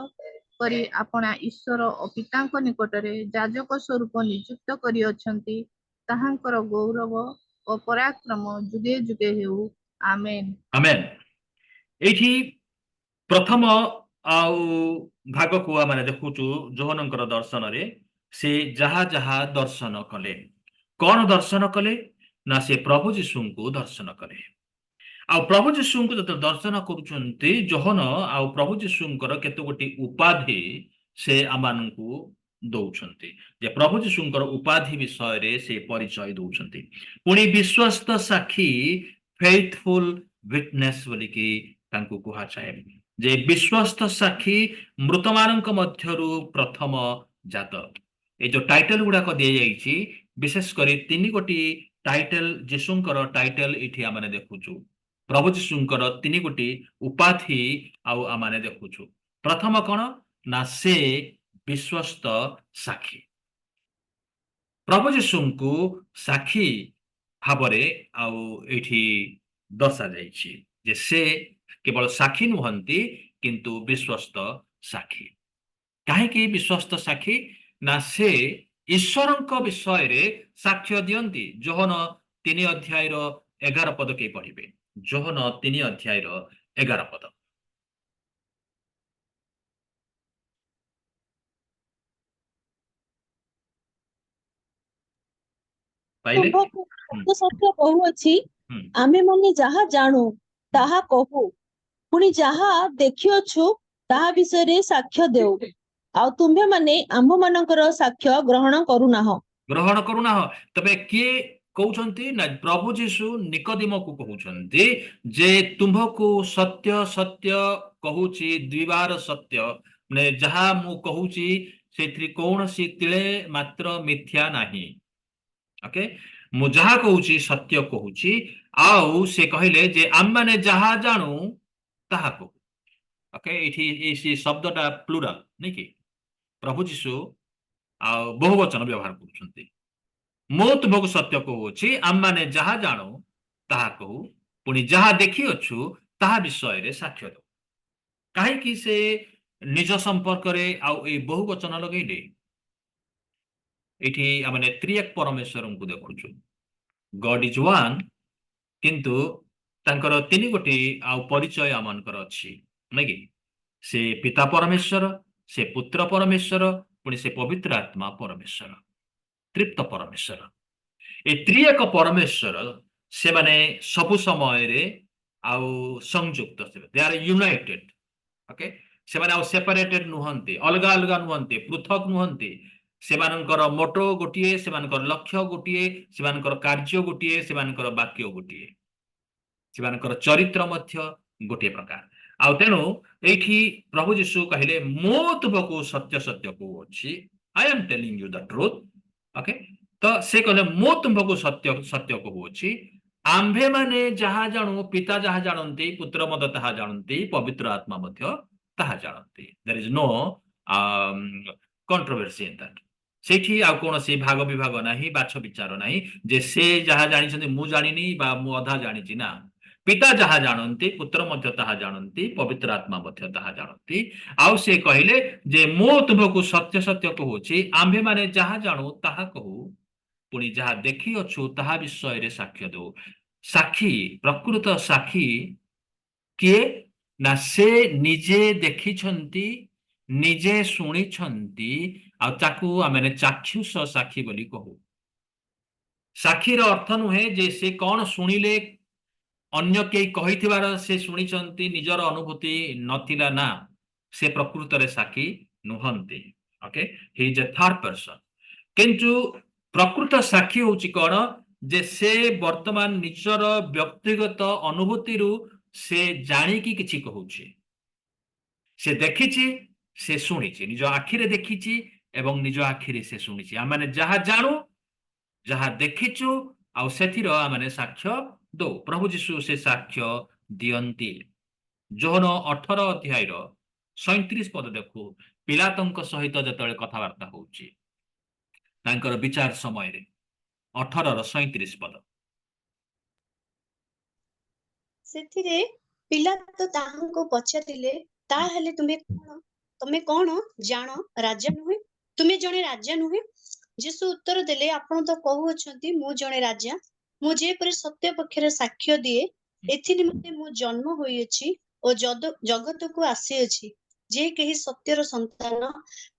କରି ଆପଣା ଈଶ୍ୱର ଓ ପିତାଙ୍କ ନିକଟରେ ଯାଜକ ସ୍ୱରୂପ ନିଯୁକ୍ତ କରିଅଛନ୍ତି ତାହାଙ୍କର ଗୌରବ ଓ ପରାକ୍ରମ ଯୁଗେ ଯୁଗେ ହେଉ ଆମେନ୍। ଆମେନ୍ ଏଇଠି ପ୍ରଥମ ଆଉ ଭାଗକୁ ଆମେ ଦେଖୁଛୁ ଯୋହନଙ୍କର ଦର୍ଶନରେ ସେ ଯାହା ଯାହା ଦର୍ଶନ କଲେ କଣ ଦର୍ଶନ କଲେ ନା ସେ ପ୍ରଭୁ ଯୀଶୁଙ୍କୁ ଦର୍ଶନ କଲେ ଆଉ ପ୍ରଭୁ ଯୀଶୁଙ୍କୁ ଯେତେବେଳେ ଦର୍ଶନ କରୁଛନ୍ତି ଯୋହନ ଆଉ ପ୍ରଭୁ ଯୀଶୁଙ୍କର କେତେ ଗୋଟି ଉପାଧି ସେ ଆମମାନଙ୍କୁ ଦଉଛନ୍ତି ଯେ ପ୍ରଭୁ ଯୀଶୁଙ୍କର ଉପାଧି ବିଷୟରେ ସେ ପରିଚୟ ଦଉଛନ୍ତି ପୁଣି ବିଶ୍ୱସ୍ତ ସାକ୍ଷୀ ଫେଥଫୁଲ ୱିଟନେସ୍ ବୋଲିକି ତାଙ୍କୁ କୁହାଯାଏ ଯେ ବିଶ୍ୱସ୍ତ ସାକ୍ଷୀ ମୃତମାନଙ୍କ ମଧ୍ୟରୁ ପ୍ରଥମ ଜାତ ଏଇ ଯୋଉ ଟାଇଟଲ ଗୁଡାକ ଦିଆଯାଇଛି ବିଶେଷ କରି 3 ଗୋଟି ଟାଇଟଲ ଯୀଶୁଙ୍କର ଟାଇଟଲ ଏଠି ଆମେ ଦେଖୁଛୁ ପ୍ରଭୁ ଯୀଶୁଙ୍କର 3 ଗୋଟି ଉପାଧି ଆଉ ଆମେ ଦେଖୁଛୁ ପ୍ରଥମ କଣ ନା ସେ ବିଶ୍ୱସ୍ତ ସାକ୍ଷୀ ପ୍ରଭୁ ଯୀଶୁଙ୍କୁ ସାକ୍ଷୀ ଭାବରେ ଆଉ ଏଇଠି ଦର୍ଶାଯାଇଛି ଯେ ସେ କେବଳ ସାକ୍ଷୀ ନୁହନ୍ତି କିନ୍ତୁ ବିଶ୍ୱସ୍ତ ସାକ୍ଷୀ କାହିଁକି ବିଶ୍ୱସ୍ତ ସାକ୍ଷୀ ନା ସେ ଈଶ୍ୱରଙ୍କ ବିଷୟରେ ସାକ୍ଷ୍ୟ ଦିଅନ୍ତି ଯୋହନ 3 ଅଧ୍ୟାୟର 11 ପଦ କେହି ପଢିବେ ଯୋହନ 3 ଅଧ୍ୟାୟର 11 ପଦ ପାଇଲେ ତୁମ୍ଭକୁ ହୁଁ, ସତ୍ୟ ସତ୍ୟ କହୁଅଛି ହୁଁ, ଆମେମାନେ ଯାହା ଜାଣୁ ତାହା କହୁ ପୁଣି ଯାହା ଦେଖିଅଛୁ ତାହା ବିଷୟରେ ସାକ୍ଷ୍ୟ ଦେଉ ଆଉ ତୁମ୍ଭେମାନେ ଆମ୍ଭମାନଙ୍କର ସାକ୍ଷ୍ୟ ଗ୍ରହଣ କରୁନାହ ଗ୍ରହଣ କରୁନାହ ତେବେ କିଏ କହୁଛନ୍ତି ନା ପ୍ରଭୁ ଯୀଶୁ ନିକୋଦିମକୁ କହୁଛନ୍ତି ଯେ ତୁମ୍ଭକୁ ସତ୍ୟ ସତ୍ୟ କହୁଛି ଦ୍ୱିବାର ସତ୍ୟ ମାନେ ଯାହା ମୁଁ କହୁଛି ସେଥିରେ କୌଣସି ତିଳେ ମାତ୍ର ମିଥ୍ୟା ନାହିଁ ଓକେ ମୁଁ ଯାହା କହୁଛି ସତ୍ୟ କହୁଛି। ଆଉ ସେ କହିଲେ ଯେ ଆମମାନେ ଯାହା ଜାଣୁ ତାହା କହୁ। ଓକେ, ଏଇଠି ଏଇ ଶବ୍ଦଟା ପ୍ଲୁରାଲ ନାଇଁ କି? ପ୍ରଭୁ ଯୀଶୁ ଆଉ ବହୁ ବଚନ ବ୍ୟବହାର କରୁଛନ୍ତି। ମୁଁ ତୁମକୁ ସତ୍ୟ କହୁଅଛି, ଆମମାନେ ଯାହା ଜାଣୁ ତାହା କହୁ, ପୁଣି ଯାହା ଦେଖିଅଛୁ ତାହା ବିଷୟରେ ସାକ୍ଷ୍ୟ ଦଉ। କାହିଁକି ସେ ନିଜ ସମ୍ପର୍କରେ ଆଉ ଏଇ ବହୁ ବଚନ ଲଗେଇଲେ? ଏଇଠି ଆମେ ତ୍ରିଏକ ପରମେଶ୍ୱରଙ୍କୁ ଦେଖୁଛୁ। ଗଡ୍ ଇଜ ୱାନ୍, କିନ୍ତୁ ତାଙ୍କର ତିନି ଗୋଟି ଆଉ ପରିଚୟ ଆମମାନଙ୍କର ଅଛି ନାଇଁ କି? ସେ ପିତା ପରମେଶ୍ୱର, ସେ ପୁତ୍ର ପରମେଶ୍ୱର, ପୁଣି ସେ ପବିତ୍ର ଆତ୍ମା ପରମେଶ୍ୱର, ତୃପ୍ତ ପରମେଶ୍ୱର। ଏ ତ୍ରିଏକ ପରମେଶ୍ୱର ସେମାନେ ସବୁ ସମୟରେ ଆଉ ସଂଯୁକ୍ତ, ଦେ ଆର୍ ୟୁନାଇଟେଡ। ଓକେ, ସେମାନେ ଆଉ ସେପାରେଟେଡ ନୁହନ୍ତି, ଅଲଗା ଅଲଗା ନୁହନ୍ତି, ପୃଥକ ନୁହନ୍ତି। ସେମାନଙ୍କର ମୋଟୋ ଗୋଟିଏ, ସେମାନଙ୍କର ଲକ୍ଷ୍ୟ ଗୋଟିଏ, ସେମାନଙ୍କର କାର୍ଯ୍ୟ ଗୋଟିଏ, ସେମାନଙ୍କର ବାକ୍ୟ ଗୋଟିଏ, ସେମାନଙ୍କର ଚରିତ୍ର ମଧ୍ୟ ଗୋଟିଏ ପ୍ରକାର। ଆଉ ତେଣୁ ଏଇଠି ପ୍ରଭୁ ଯୀଶୁ କହିଲେ ମୁଁ ତୁମକୁ ସତ୍ୟ ସତ୍ୟ କହୁଅଛି, I am telling you the truth. Okay, ତ ସେ କହିଲେ ମୁଁ ତୁମକୁ ସତ୍ୟ ସତ୍ୟ କହୁଅଛି, ଆମ୍ଭେମାନେ ଯାହା ଜାଣୁ, ପିତା ଯାହା ଜାଣନ୍ତି, ପୁତ୍ର ମଧ୍ୟ ତାହା ଜାଣନ୍ତି, ପବିତ୍ର ଆତ୍ମା ମଧ୍ୟ ତାହା ଜାଣନ୍ତି। There is no controversy in that. ସେଇଠି ଆଉ କୌଣସି ଭାଗ ବିଭାଗ ନାହିଁ, ବାଛ ବିଚାର ନାହିଁ ଯେ ସେ ଯାହା ଜାଣିଛନ୍ତି ମୁଁ ଜାଣିନି ବା ମୁଁ ଅଧା ଜାଣିଛି। ନା, ପିତା ଯାହା ଜାଣନ୍ତି, ପୁତ୍ର ମଧ୍ୟ ତାହା ଜାଣନ୍ତି, ପବିତ୍ର ଆତ୍ମା ମଧ୍ୟ ତାହା ଜାଣନ୍ତି। ଆଉ ସେ କହିଲେ ଯେ ମୁଁ ତୁମକୁ ସତ୍ୟ ସତ୍ୟ କହୁଛି, ଆମ୍ଭେମାନେ ଯାହା ଜାଣୁ ତାହା କହୁ, ପୁଣି ଯାହା ଦେଖିଅଛୁ ତାହା ବିଷୟରେ ସାକ୍ଷ୍ୟ ଦଉ। ସାକ୍ଷୀ, ପ୍ରକୃତ ସାକ୍ଷୀ କିଏ? ନା, ସେ ନିଜେ ଦେଖିଛନ୍ତି, ନିଜେ ଶୁଣିଛନ୍ତି, ଆଉ ତାକୁ ଆମେ ଚାକ୍ଷୁଷ ସାକ୍ଷୀ ବୋଲି କହୁ। ସାକ୍ଷୀର ଅର୍ଥ ନୁହେଁ ଯେ ସେ କଣ ଶୁଣିଲେ, ଅନ୍ୟ କେହି କହିଥିବାର ସେ ଶୁଣିଛନ୍ତି, ନିଜର ଅନୁଭୂତି ନଥିଲା। ନା, ସେ ପ୍ରକୃତରେ ସାକ୍ଷୀ ନୁହନ୍ତି। Okay, Hi is a third person. କିନ୍ତୁ ପ୍ରକୃତ ସାକ୍ଷୀ ହଉଛି କଣ? ଯେ ସେ ବର୍ତ୍ତମାନ ନିଜର ବ୍ୟକ୍ତିଗତ ଅନୁଭୂତିରୁ ସେ ଜାଣିକି କିଛି କହୁଛି। ସେ ଦେଖିଛି, ସେ ଶୁଣିଛି, ନିଜ ଆଖିରେ ଦେଖିଛି ଏବଂ ନିଜ ଆଖିରେ ସେ ଶୁଣିଛି। ଆମେ ଯାହା ଜାଣୁ, ଯାହା ଦେଖିଛୁ, ଆଉ ସେଥିର ଆମେ ସାକ୍ଷ୍ୟ ଦଉ। ପ୍ରଭୁ ଯୀଶୁ ସେ ସାକ୍ଷ୍ୟ ଦିଅନ୍ତି। ଯୋହନ 18 ଅଧ୍ୟାୟର 37 ପଦ ଦେଖୁ। ପିଲାତଙ୍କ ସହିତ ଯେତେବେଳେ କଥାବାର୍ତ୍ତା ହଉଛି ତାଙ୍କର ବିଚାର ସମୟରେ, 18ର 37 ପଦ। ସେଥିରେ ପିଲାତ ତାହାଙ୍କୁ ପଚାରିଲେ, ତାହେଲେ ତମେ କଣ ଜାଣ? ରାଜା ନୁହେଁ? ତୁମେ ଜଣେ ରାଜା ନୁହେଁ? ଯୀଶୁ ଉତ୍ତର ଦେଲେ, ଆପଣ ତ କହୁଅଛନ୍ତି ମୁଁ ଜଣେ ରାଜା। ମୁଁ ଯେପରି ସତ୍ୟ ପକ୍ଷରେ ସାକ୍ଷ୍ୟ ଦିଏ, ଏଥି ନିମନ୍ତେ ମୁଁ ଜନ୍ମ ହୋଇଅଛି ଓ ଜଗତକୁ ଆସିଅଛି। ଯେ କେହି ସତ୍ୟର ସନ୍ତାନ,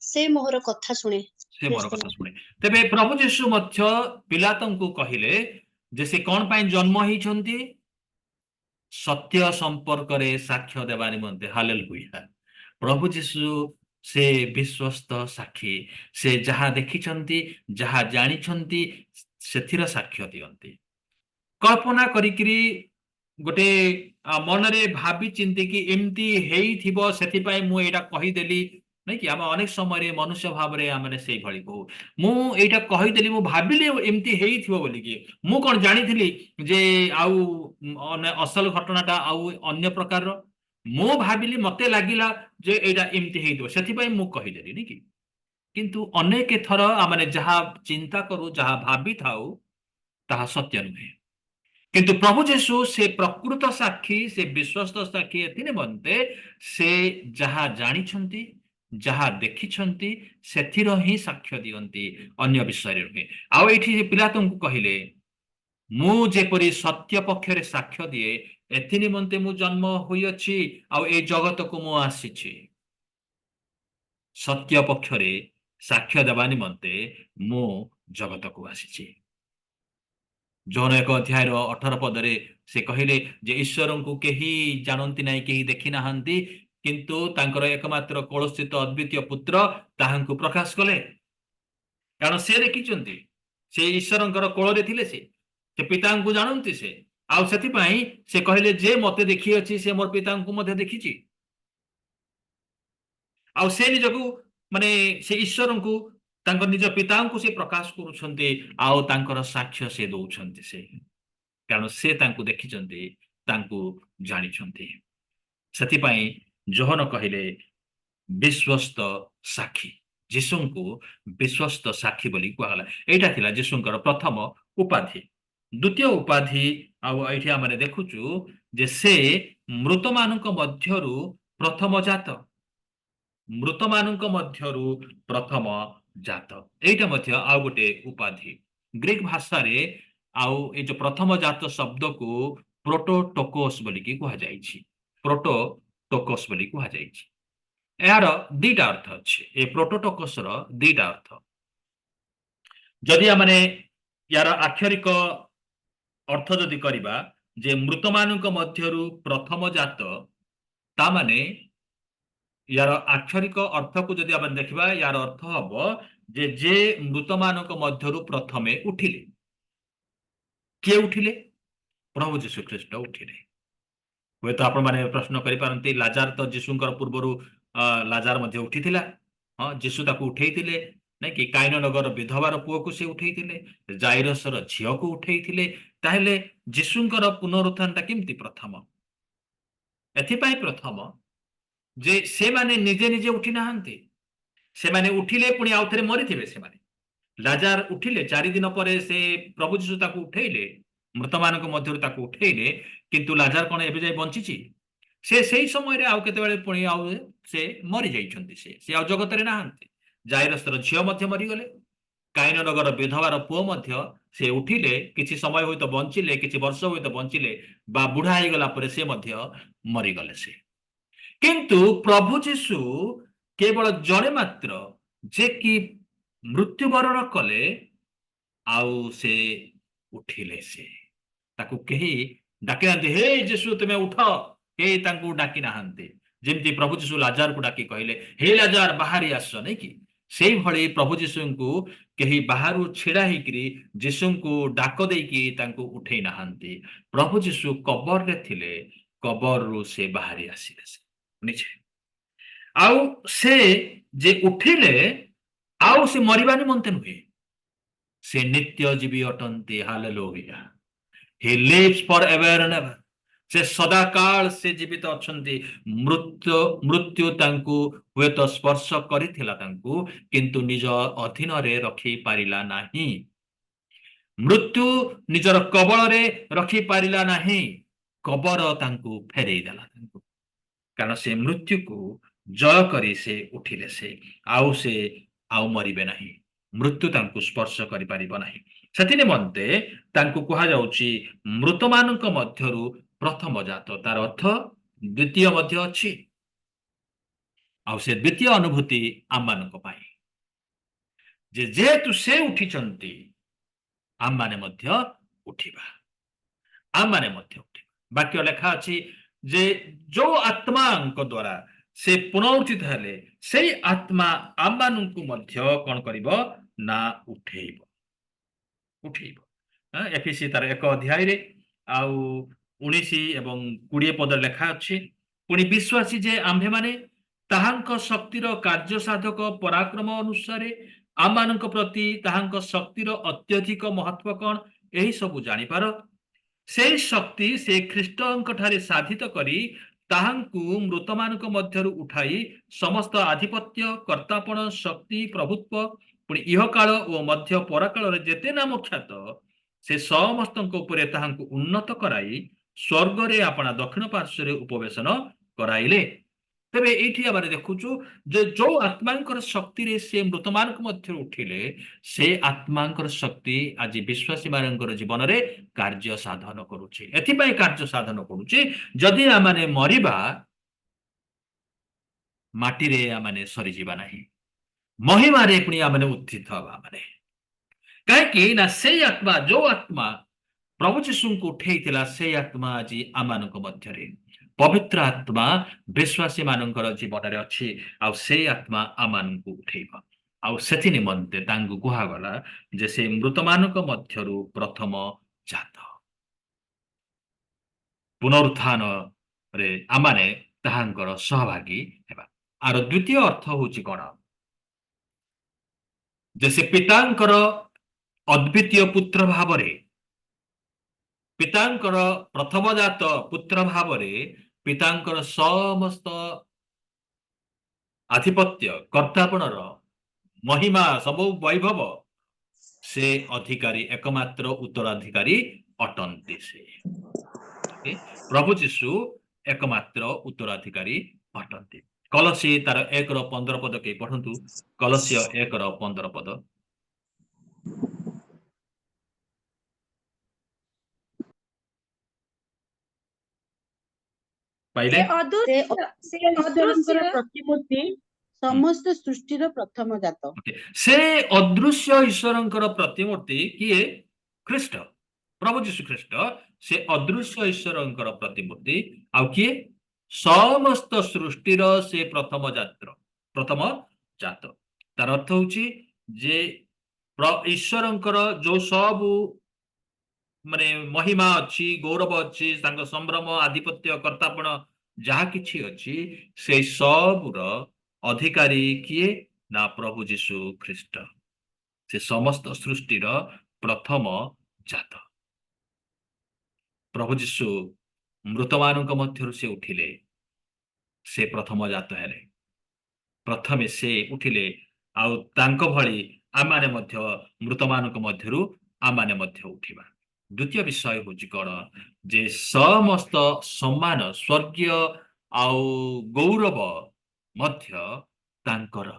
ସେ ମୋହର କଥା ଶୁଣେ। ସେ ମୋର କଥା ଶୁଣେ। ତେବେ ପ୍ରଭୁ ଯୀଶୁ ମଧ୍ୟ ପିଲାତଙ୍କୁ କହିଲେ ଯେ ସେ କଣ ପାଇଁ ଜନ୍ମ ହେଇଛନ୍ତି? ସତ୍ୟ ସମ୍ପର୍କରେ ସାକ୍ଷ୍ୟ ଦେବା ନିମନ୍ତେ। ହାଲେଲୁୟା। ପ୍ରଭୁ ଯୀଶୁ ସେ ବିଶ୍ୱସ୍ତ ସାକ୍ଷୀ। ସେ ଯାହା ଦେଖିଛନ୍ତି, ଯାହା ଜାଣିଛନ୍ତି, ସେଥିର ସାକ୍ଷ୍ୟ ଦିଅନ୍ତି। କଳ୍ପନା କରିକିରି ଗୋଟେ ମନରେ ଭାବି ଚିନ୍ତିକି ଏମିତି ହେଇଥିବ, ସେଥିପାଇଁ ମୁଁ ଏଇଟା କହିଦେଲି ନାଇଁ କି? ଆମେ ଅନେକ ସମୟରେ ମନୁଷ୍ୟ ଭାବରେ ଆମେ ସେଇଭଳି କହୁ। ମୁଁ ଏଇଟା କହିଦେଲି, ମୁଁ ଭାବିଲି ଏମିତି ହେଇଥିବ ବୋଲିକି। ମୁଁ କଣ ଜାଣିଥିଲି ଯେ ଆଉ ଅସଲ ଘଟଣାଟା ଆଉ ଅନ୍ୟ ପ୍ରକାରର? ମୁଁ ଭାବିଲି, ମତେ ଲାଗିଲା ଯେ ଏଇଟା ଏମିତି ହେଇଥିବ, ସେଥିପାଇଁ ମୁଁ କହିଦେଲି ନାଇଁ କି? କିନ୍ତୁ ଅନେକ ଥର ଆମେ ଯାହା ଚିନ୍ତା କରୁ, ଯାହା ଭାବିଥାଉ, ତାହା ସତ୍ୟ ନୁହେଁ। କିନ୍ତୁ ପ୍ରଭୁ ଯୀଶୁ ସେ ପ୍ରକୃତ ସାକ୍ଷୀ, ସେ ବିଶ୍ୱସ୍ତ ସାକ୍ଷୀ। ଏଥି ନିମନ୍ତେ ସେ ଯାହା ଜାଣିଛନ୍ତି, ଯାହା ଦେଖିଛନ୍ତି, ସେଥିର ହିଁ ସାକ୍ଷ୍ୟ ଦିଅନ୍ତି, ଅନ୍ୟ ବିଷୟରେ ନୁହେଁ। ଆଉ ଏଇଠି ପିଲାତଙ୍କୁ କହିଲେ, ମୁଁ ଯେପରି ସତ୍ୟ ପକ୍ଷରେ ସାକ୍ଷ୍ୟ ଦିଏ, ଏଥି ନିମନ୍ତେ ମୁଁ ଜନ୍ମ ହୋଇଅଛି, ଆଉ ଏଇ ଜଗତକୁ ମୁଁ ଆସିଛି। ସତ୍ୟ ପକ୍ଷରେ ସାକ୍ଷ୍ୟ ଦେବା ନିମନ୍ତେ ମୁଁ ଜଗତକୁ ଆସିଛି। ଯୋହନ 1 ଅଧ୍ୟାୟର 18 ପଦରେ ସେ କହିଲେ ଯେ ଈଶ୍ୱରଙ୍କୁ କେହି ଜାଣନ୍ତି ନାହିଁ, କେହି ଦେଖି ନାହାନ୍ତି, କିନ୍ତୁ ତାଙ୍କର ଏକମାତ୍ର କଳସ୍ଥିତ ଅଦ୍ୱିତୀୟ ପୁତ୍ର ତାହାଙ୍କୁ ପ୍ରକାଶ କଲେ। କାରଣ ସେ ଦେଖିଛନ୍ତି, ସେ ଈଶ୍ୱରଙ୍କର କୋଳରେ ଥିଲେ, ସେ ପିତାଙ୍କୁ ଜାଣନ୍ତି ସେ। ଆଉ ସେଥିପାଇଁ ସେ କହିଲେ ଯେ ମତେ ଦେଖିଅଛି, ସେ ମୋର ପିତାଙ୍କୁ ମଧ୍ୟ ଦେଖିଛି। ଆଉ ସେ ନିଜକୁ ସେ ଈଶ୍ୱରଙ୍କୁ ତାଙ୍କ ନିଜ ପିତାଙ୍କୁ ସେ ପ୍ରକାଶ କରୁଛନ୍ତି ଆଉ ତାଙ୍କର ସାକ୍ଷ୍ୟ ସେ ଦଉଛନ୍ତି ସେ କାରଣ ସେ ତାଙ୍କୁ ଦେଖିଛନ୍ତି ତାଙ୍କୁ ଜାଣିଛନ୍ତି ସେଥିପାଇଁ ଯୋହନ କହିଲେ ବିଶ୍ୱସ୍ତ ସାକ୍ଷୀ ଯୀଶୁଙ୍କୁ ବିଶ୍ୱସ୍ତ ସାକ୍ଷୀ ବୋଲି କୁହାଗଲା ଏଇଟା ଥିଲା ଯୀଶୁଙ୍କର ପ୍ରଥମ ଉପାଧି ଦ୍ୱିତୀୟ ଉପାଧି ଆଉ ଏଇଠି ଆମେ ଦେଖୁଛୁ ଯେ ସେ ମୃତମାନଙ୍କ ମଧ୍ୟରୁ ପ୍ରଥମ ଜାତ ମୃତମାନଙ୍କ ମଧ୍ୟରୁ ପ୍ରଥମ ଜାତ ଏଇଟା ମଧ୍ୟ ଆଉ ଗୋଟେ ଉପାଧି ଗ୍ରୀକ ଭାଷାରେ ଆଉ ଏଇ ଯୋଉ ପ୍ରଥମ ଜାତ ଶବ୍ଦକୁ ପ୍ରୋଟୋଟୋକୋସ୍ ବୋଲିକି କୁହାଯାଇଛି ପ୍ରୋଟୋଟୋକୋସ୍ ବୋଲି କୁହାଯାଇଛି ଏହାର ଦିଟା ଅର୍ଥ ଅଛି ଏ ପ୍ରୋଟୋଟୋକୋସର ଦିଟା ଅର୍ଥ ଯଦି ଆମେ ୟାର ଆକ୍ଷରିକ ଅର୍ଥ ଯଦି କରିବା ଯେ ମୃତମାନଙ୍କ ମଧ୍ୟରୁ ପ୍ରଥମ ଜାତ ତା ମାନେ ୟାର ଆକ୍ଷରିକ ଅର୍ଥକୁ ଯଦି ଆମେ ଦେଖିବା ୟାର ଅର୍ଥ ହବ ଯେ ମୃତମାନଙ୍କ ମଧ୍ୟରୁ ପ୍ରଥମେ ଉଠିଲେ କିଏ ଉଠିଲେ ପ୍ରଭୁ ଯୀଶୁ ଖ୍ରୀଷ୍ଟ ଉଠିଲେ ହୁଏତ ଆପଣମାନେ ପ୍ରଶ୍ନ କରିପାରନ୍ତି ଲାଜାର ତ ଯୀଶୁଙ୍କର ପୂର୍ବରୁ ଲାଜାର ମଧ୍ୟ ଉଠିଥିଲା ହଁ ଯୀଶୁ ତାକୁ ଉଠେଇଥିଲେ ନାଇଁ କି କାଇନ ନଗର ବିଧବାର ପୁଅକୁ ସେ ଉଠେଇଥିଲେ ଜାଇରସର ଝିଅକୁ ଉଠେଇଥିଲେ ତାହେଲେ ଯୀଶୁଙ୍କର ପୁନରୁତ୍ଥାନଟା କେମିତି ପ୍ରଥମ ଏଥିପାଇଁ ପ୍ରଥମ ଯେ ସେମାନେ ନିଜେ ନିଜେ ଉଠି ନାହାନ୍ତି ସେମାନେ ଉଠିଲେ ପୁଣି ଆଉ ଥରେ ମରିଥିବେ ସେମାନେ ଲାଜାର ଉଠିଲେ 4 ଦିନ ପରେ ସେ ପ୍ରଭୁ ଯୀଶୁ ତାକୁ ଉଠେଇଲେ ମୃତମାନଙ୍କ ମଧ୍ୟରୁ ତାକୁ ଉଠେଇଲେ କିନ୍ତୁ ଲାଜାର କଣ ଏବେ ଯାଇ ବଞ୍ଚିଛି ସେ ସେଇ ସମୟରେ ଆଉ କେତେବେଳେ ପୁଣି ଆଉ ସେ ମରି ଯାଇଛନ୍ତି ସେ ଆଉ ଜଗତରେ ନାହାନ୍ତି ଜାଇରସର ଝିଅ ମଧ୍ୟ ମରିଗଲେ କାଇନ ନଗର ବିଧବାର ପୁଅ ମଧ୍ୟ ସେ ଉଠିଲେ କିଛି ସମୟ ହୁଏତ ବଞ୍ଚିଲେ କିଛି ବର୍ଷ ହୁଏତ ବଞ୍ଚିଲେ ବା ବୁଢା ହେଇଗଲା ପରେ ସେ ମଧ୍ୟ ମରିଗଲେ ସେ କିନ୍ତୁ ପ୍ରଭୁ ଯୀଶୁ କେବଳ ଜଣେ ମାତ୍ର ଯେ କି ମୃତ୍ୟୁବରଣ କଲେ ଆଉ ସେ ଉଠିଲେ ସେ ତାକୁ କେହି ଡାକି ନାହାନ୍ତି ହେ ଯୀଶୁ ତୁମେ ଉଠ କେହି ତାଙ୍କୁ ଡାକି ନାହାନ୍ତି ଯେମିତି ପ୍ରଭୁ ଯୀଶୁ ଲାଜାରକୁ ଡାକି କହିଲେ ହେ ଲାଜାର ବାହାରି ଆସ ନାଇଁ କି ସେଇଭଳି ପ୍ରଭୁ ଯୀଶୁଙ୍କୁ କେହି ବାହାରୁ ଛିଡା ହେଇକିରି ଯୀଶୁଙ୍କୁ ଡାକ ଦେଇକି ତାଙ୍କୁ ଉଠେଇ ନାହାନ୍ତି ପ୍ରଭୁ ଯୀଶୁ କବରରେ ଥିଲେ କବରରୁ ସେ ବାହାରି ଆସିଲେ ସେ ନିଜେ ଆଉ ସେ ଯେ ଉଠିଲେ ଆଉ ସେ ମରିବା ନିମନ୍ତେ ନୁହେଁ ସେ ନିତ୍ୟ ଜୀବୀ ଅଟନ୍ତି hallelujah he lives forever and ever ସେ ସଦାକାଳ ସେ ଜୀବିତ ଅଛନ୍ତି ମୃତ୍ୟୁ ତାଙ୍କୁ ହୁଏତ ସ୍ପର୍ଶ କରିଥିଲା ତାଙ୍କୁ କିନ୍ତୁ ନିଜ ଅଧୀନରେ ରଖି ପାରିଲା ନାହିଁ ମୃତ୍ୟୁ ନିଜର କବଳରେ ରଖି ପାରିଲା ନାହିଁ କବର ତାଙ୍କୁ ଫେରେଇ ଦେଲା ତାଙ୍କୁ କାରଣ ସେ ମୃତ୍ୟୁକୁ ଜୟ କରି ସେ ଉଠିଲେ ସେ ଆଉ ମରିବେ ନାହିଁ ମୃତ୍ୟୁ ତାଙ୍କୁ ସ୍ପର୍ଶ କରିପାରିବ ନାହିଁ ସେଥି ନିମନ୍ତେ ତାଙ୍କୁ କୁହାଯାଉଛି ମୃତମାନଙ୍କ ମଧ୍ୟରୁ ପ୍ରଥମ ଜାତ ତାର ଅର୍ଥ ଦ୍ୱିତୀୟ ମଧ୍ୟ ଅଛି ଆଉ ସେ ଦ୍ୱିତୀୟ ଅନୁଭୂତି ଆମମାନଙ୍କ ପାଇଁ ଯେହେତୁ ସେ ଉଠିଛନ୍ତି ଆମମାନେ ମଧ୍ୟ ଉଠିବା ଆମମାନେ ମଧ୍ୟ ଉଠିବା ବାକ୍ୟ ଲେଖା ଅଛି ଯେ ଯୋଉ ଆତ୍ମାଙ୍କ ଦ୍ୱାରା ସେ ପୁନରୁତ୍ଥିତ ହେଲେ ସେଇ ଆତ୍ମା ଆମମାନଙ୍କୁ ମଧ୍ୟ କଣ କରିବ ନା ଉଠେଇବ ଏଫିସି ତାର 1 ଅଧ୍ୟାୟରେ ଆଉ 19 ଏବଂ 20 ପଦରେ ଲେଖା ଅଛି ପୁଣି ବିଶ୍ୱାସୀ ଯେ ଆମ୍ଭେମାନେ ତାହାଙ୍କ ଶକ୍ତିର କାର୍ଯ୍ୟ ସାଧକ ପରାକ୍ରମ ଅନୁସାରେ ଆମମାନଙ୍କ ପ୍ରତି ତାହାଙ୍କ ଶକ୍ତିର ଅତ୍ୟଧିକ ମହତ୍ଵ କଣ ଏହି ସବୁ ଜାଣିପାର ସେଇ ଶକ୍ତି ସେ ଖ୍ରୀଷ୍ଟଙ୍କ ଠାରେ ସାଧିତ କରି ତାହାଙ୍କୁ ମୃତମାନଙ୍କ ମଧ୍ୟରୁ ଉଠାଇ ସମସ୍ତ ଆଧିପତ୍ୟ କର୍ତ୍ତାପଣ ଶକ୍ତି ପ୍ରଭୁତ୍ୱ ପୁଣି ଇହକାଳ ଓ ମଧ୍ୟ ପରକାଳରେ ଯେତେ ନାମ ଖ୍ୟାତ ସେ ସମସ୍ତଙ୍କ ଉପରେ ତାହାଙ୍କୁ ଉନ୍ନତ କରାଇ ସ୍ୱର୍ଗରେ ଆପଣା ଦକ୍ଷିଣ ପାର୍ଶ୍ୱରେ ଉପବେଶନ କରାଇଲେ ତେବେ ଏଇଠି ଆମେ ଦେଖୁଛୁ ଯେ ଯୋଉ ଆତ୍ମାଙ୍କର ଶକ୍ତିରେ ସେ ମୃତମାନଙ୍କ ମଧ୍ୟରୁ ଉଠିଲେ ସେ ଆତ୍ମାଙ୍କର ଶକ୍ତି ଆଜି ବିଶ୍ୱାସୀ ମାନଙ୍କର ଜୀବନରେ କାର୍ଯ୍ୟ ସାଧନ କରୁଛି ଏଥିପାଇଁ କାର୍ଯ୍ୟ ସାଧନ କରୁଛି ଯଦି ଆମେ ମରିବା ମାଟିରେ ଆମେ ସରିଯିବା ନାହିଁ ମହିମାରେ ପୁଣି ଆମେ ଉତ୍ଥିତ ହବା କାହିଁକି ନା ସେଇ ଆତ୍ମା ଯୋଉ ଆତ୍ମା ପ୍ରଭୁ ଯୀଶୁଙ୍କୁ ଉଠେଇଥିଲା ସେଇ ଆତ୍ମା ଆଜି ଆମମାନଙ୍କ ମଧ୍ୟରେ ପବିତ୍ର ଆତ୍ମା ବିଶ୍ୱାସୀ ମାନଙ୍କର ଜୀବନରେ ଅଛି ଆଉ ସେଇ ଆତ୍ମା ଆମମାନଙ୍କୁ ଉଠେଇବ ଆଉ ସେଥି ନିମନ୍ତେ ତାଙ୍କୁ କୁହାଗଲା ଯେ ସେ ମୃତମାନଙ୍କ ମଧ୍ୟରୁ ପ୍ରଥମ ଜାତ ପୁନରୁତ୍ଥାନରେ ଆମମାନେ ତାହାଙ୍କର ସହଭାଗୀ ହେବା ଆର ଦ୍ୱିତୀୟ ଅର୍ଥ ହଉଛି କଣ जे से पितांकर अद्वितीय पुत्र भावरे पितांकर प्रथमजात पुत्र भावरे पितांकर समस्त आधिपत्य कर्तापणर महिमा सब वैभव से अधिकारी एकमात्र उत्तराधिकारी अटंती से ओके? प्रभु जीशु एकमात्र उत्तराधिकारी अटंती कलसी तार 1:15 पद के पढ़ंतु कलसीय 1:15 पद पाइले ସେ ଈଶ୍ୱରଙ୍କର ପ୍ରତିମୂର୍ତ୍ତି ସମସ୍ତ ସୃଷ୍ଟିର ପ୍ରଥମ ଜାତ। ओके से अदृश्य ईश्वरंकर प्रतिमूर्ति किए ख्रीष्ट प्रभु जीशु ख्रीष्ट से अदृश्य ईश्वरंकर प्रतिमूर्ति आउ किए समस्त सृष्टिर से प्रथम जात तार अर्थ होची जे ईश्वरंकर जो सब माने महिमा अच्छी गौरव अच्छी तांको संभ्रम आधिपत्य कर्तापण जहा किछि अच्छी से सबुर अधिकारी किए ना प्रभु जीशु ख्रीष्ट से समस्त सृष्टिर प्रथम जात प्रभु जीशु मृतमानक मध्यरु से उठिले से प्रथम जात हेले प्रथमे से उठिले आउ तांको भଳି आमाने मध्य मृतमानक मध्यरु आमाने मध्य उठिबा द्वितीय विषय होची कोन जे समस्त सम्मान स्वर्गीय आउ गौरव मध्य तांकर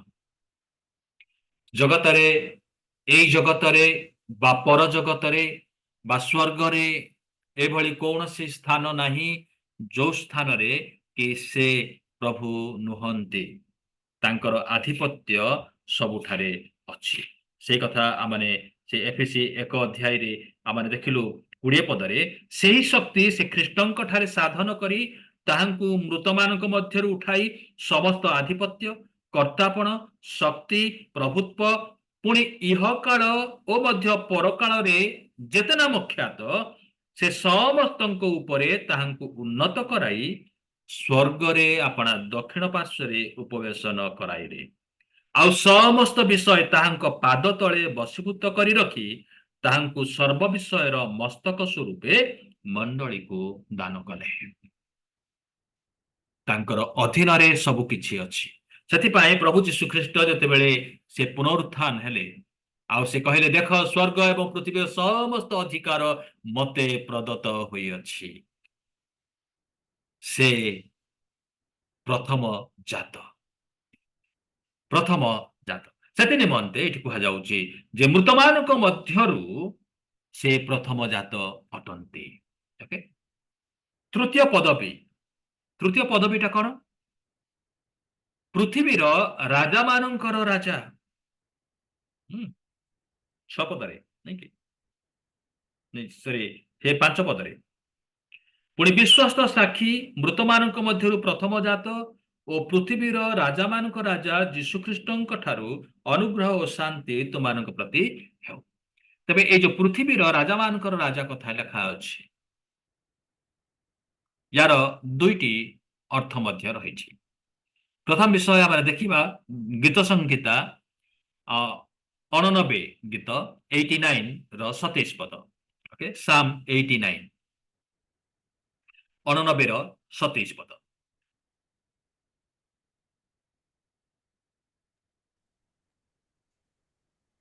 जगतरे एई जगतरे बा पर जगतरे बा स्वर्गरे एभଳି कौनसी स्थान नाही जो स्थान रे कि से प्रभु नुहंती तांकर आधिपत्य सबुठारे अछि से कथा आमाने से एफएसी 1 अध्याय रे आमाने देखिलु 20 पदरे सेही शक्ति से ख्रीष्टंक ठारे साधन करी ताहांकु मृतमानक मध्यरु उठाई समस्त आधिपत्य कर्तापण शक्ति प्रभुत्व पुणी इहकाल ओ मध्य परकाल रे जेते नाम ख्यात से समस्तंक उपरे ताहांकु उन्नत कराई स्वर्ग रे अपना दक्षिण पार्श्वरे उपवेशन कराइले आउ समस्त विषय ताहांक पाद तले बसीभूत करी रखी ताहांकु सर्व विषयर मस्तक स्वरूपे मंडली को दान कले तांकर अधीन रे सब किछि अछि सेति पाए प्रभु यीशु ख्रीष्ट जते बेले से पुनरुत्थान हेले आउ से कहले देख स्वर्ग एवं पृथ्वी समस्त अधिकार मते प्रदत्त होई अछि से प्रथम जात सेति निमंते एठी कुहा जाउची जे मृतमानक मध्यरु से प्रथम जात अटंती ओके तृतीय पदवीटा कोन पृथ्वीर राजा मानकर राजा 6 पदरे नहीं कि नहीं सॉरी हे 5 पदरे पुणी विश्वस्त साक्षी मृतमानक मध्यरु प्रथम जात ओ पृथ्वीर राजा मानक राजा यीशु ख्रीष्टंक ठारू अनुग्रह और शांति तुमानक प्रति हेउ तबे ए जो पृथ्वीर राजा मानकर राजा कथा लेखा अछि यार दुईटी अर्थ मध्य रहिछि प्रथम विषय आम देखा गीत संहिता 89 गीत 89 रो 27 पद ओके साम 89 89 रो 27 पद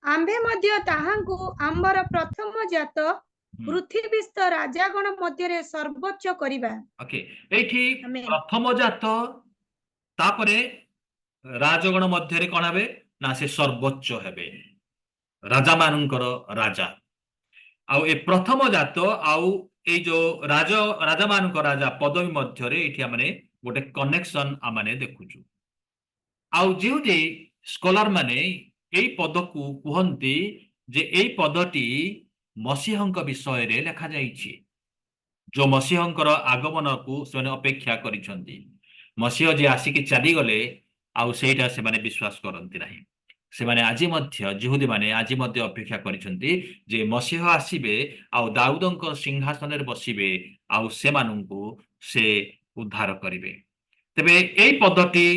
आम्भे मध्य ताहांकु आम्बर प्रथम जात पृथ्वीस्थ राजागण मध्यरे सर्वोच्च करिबा ओके एठी प्रथम जात तापरे राजगण मध्यरे कोन हेबे ना से सर्वोच्च हेबे राजा मानकर राजा आउ ए प्रथम जात आउ ए जो राजा मानकर राजा पदवी मध्यरे एठी हमने गोटे कनेक्शन आमाने देखुछु आउ जेउ जे स्कॉलर माने एई पद को कुहंती जे एई पदटी मसीहंक विषय रे लेखा जाईछि जो मसीहंकर आगमन को से अपेक्षा करिसंती मसीह जे आसिक चली गले आउ सेटा से माने विश्वास करंती नाही से माने आजि मध्य जिहुदी माने आजि मध्य अपेक्षा करिसंती जे मसीह आसीबे आउ दाऊदंक सिंहासन रे बसिबे आउ से मानंकु से उद्धार करिवे तबे एई पद्धति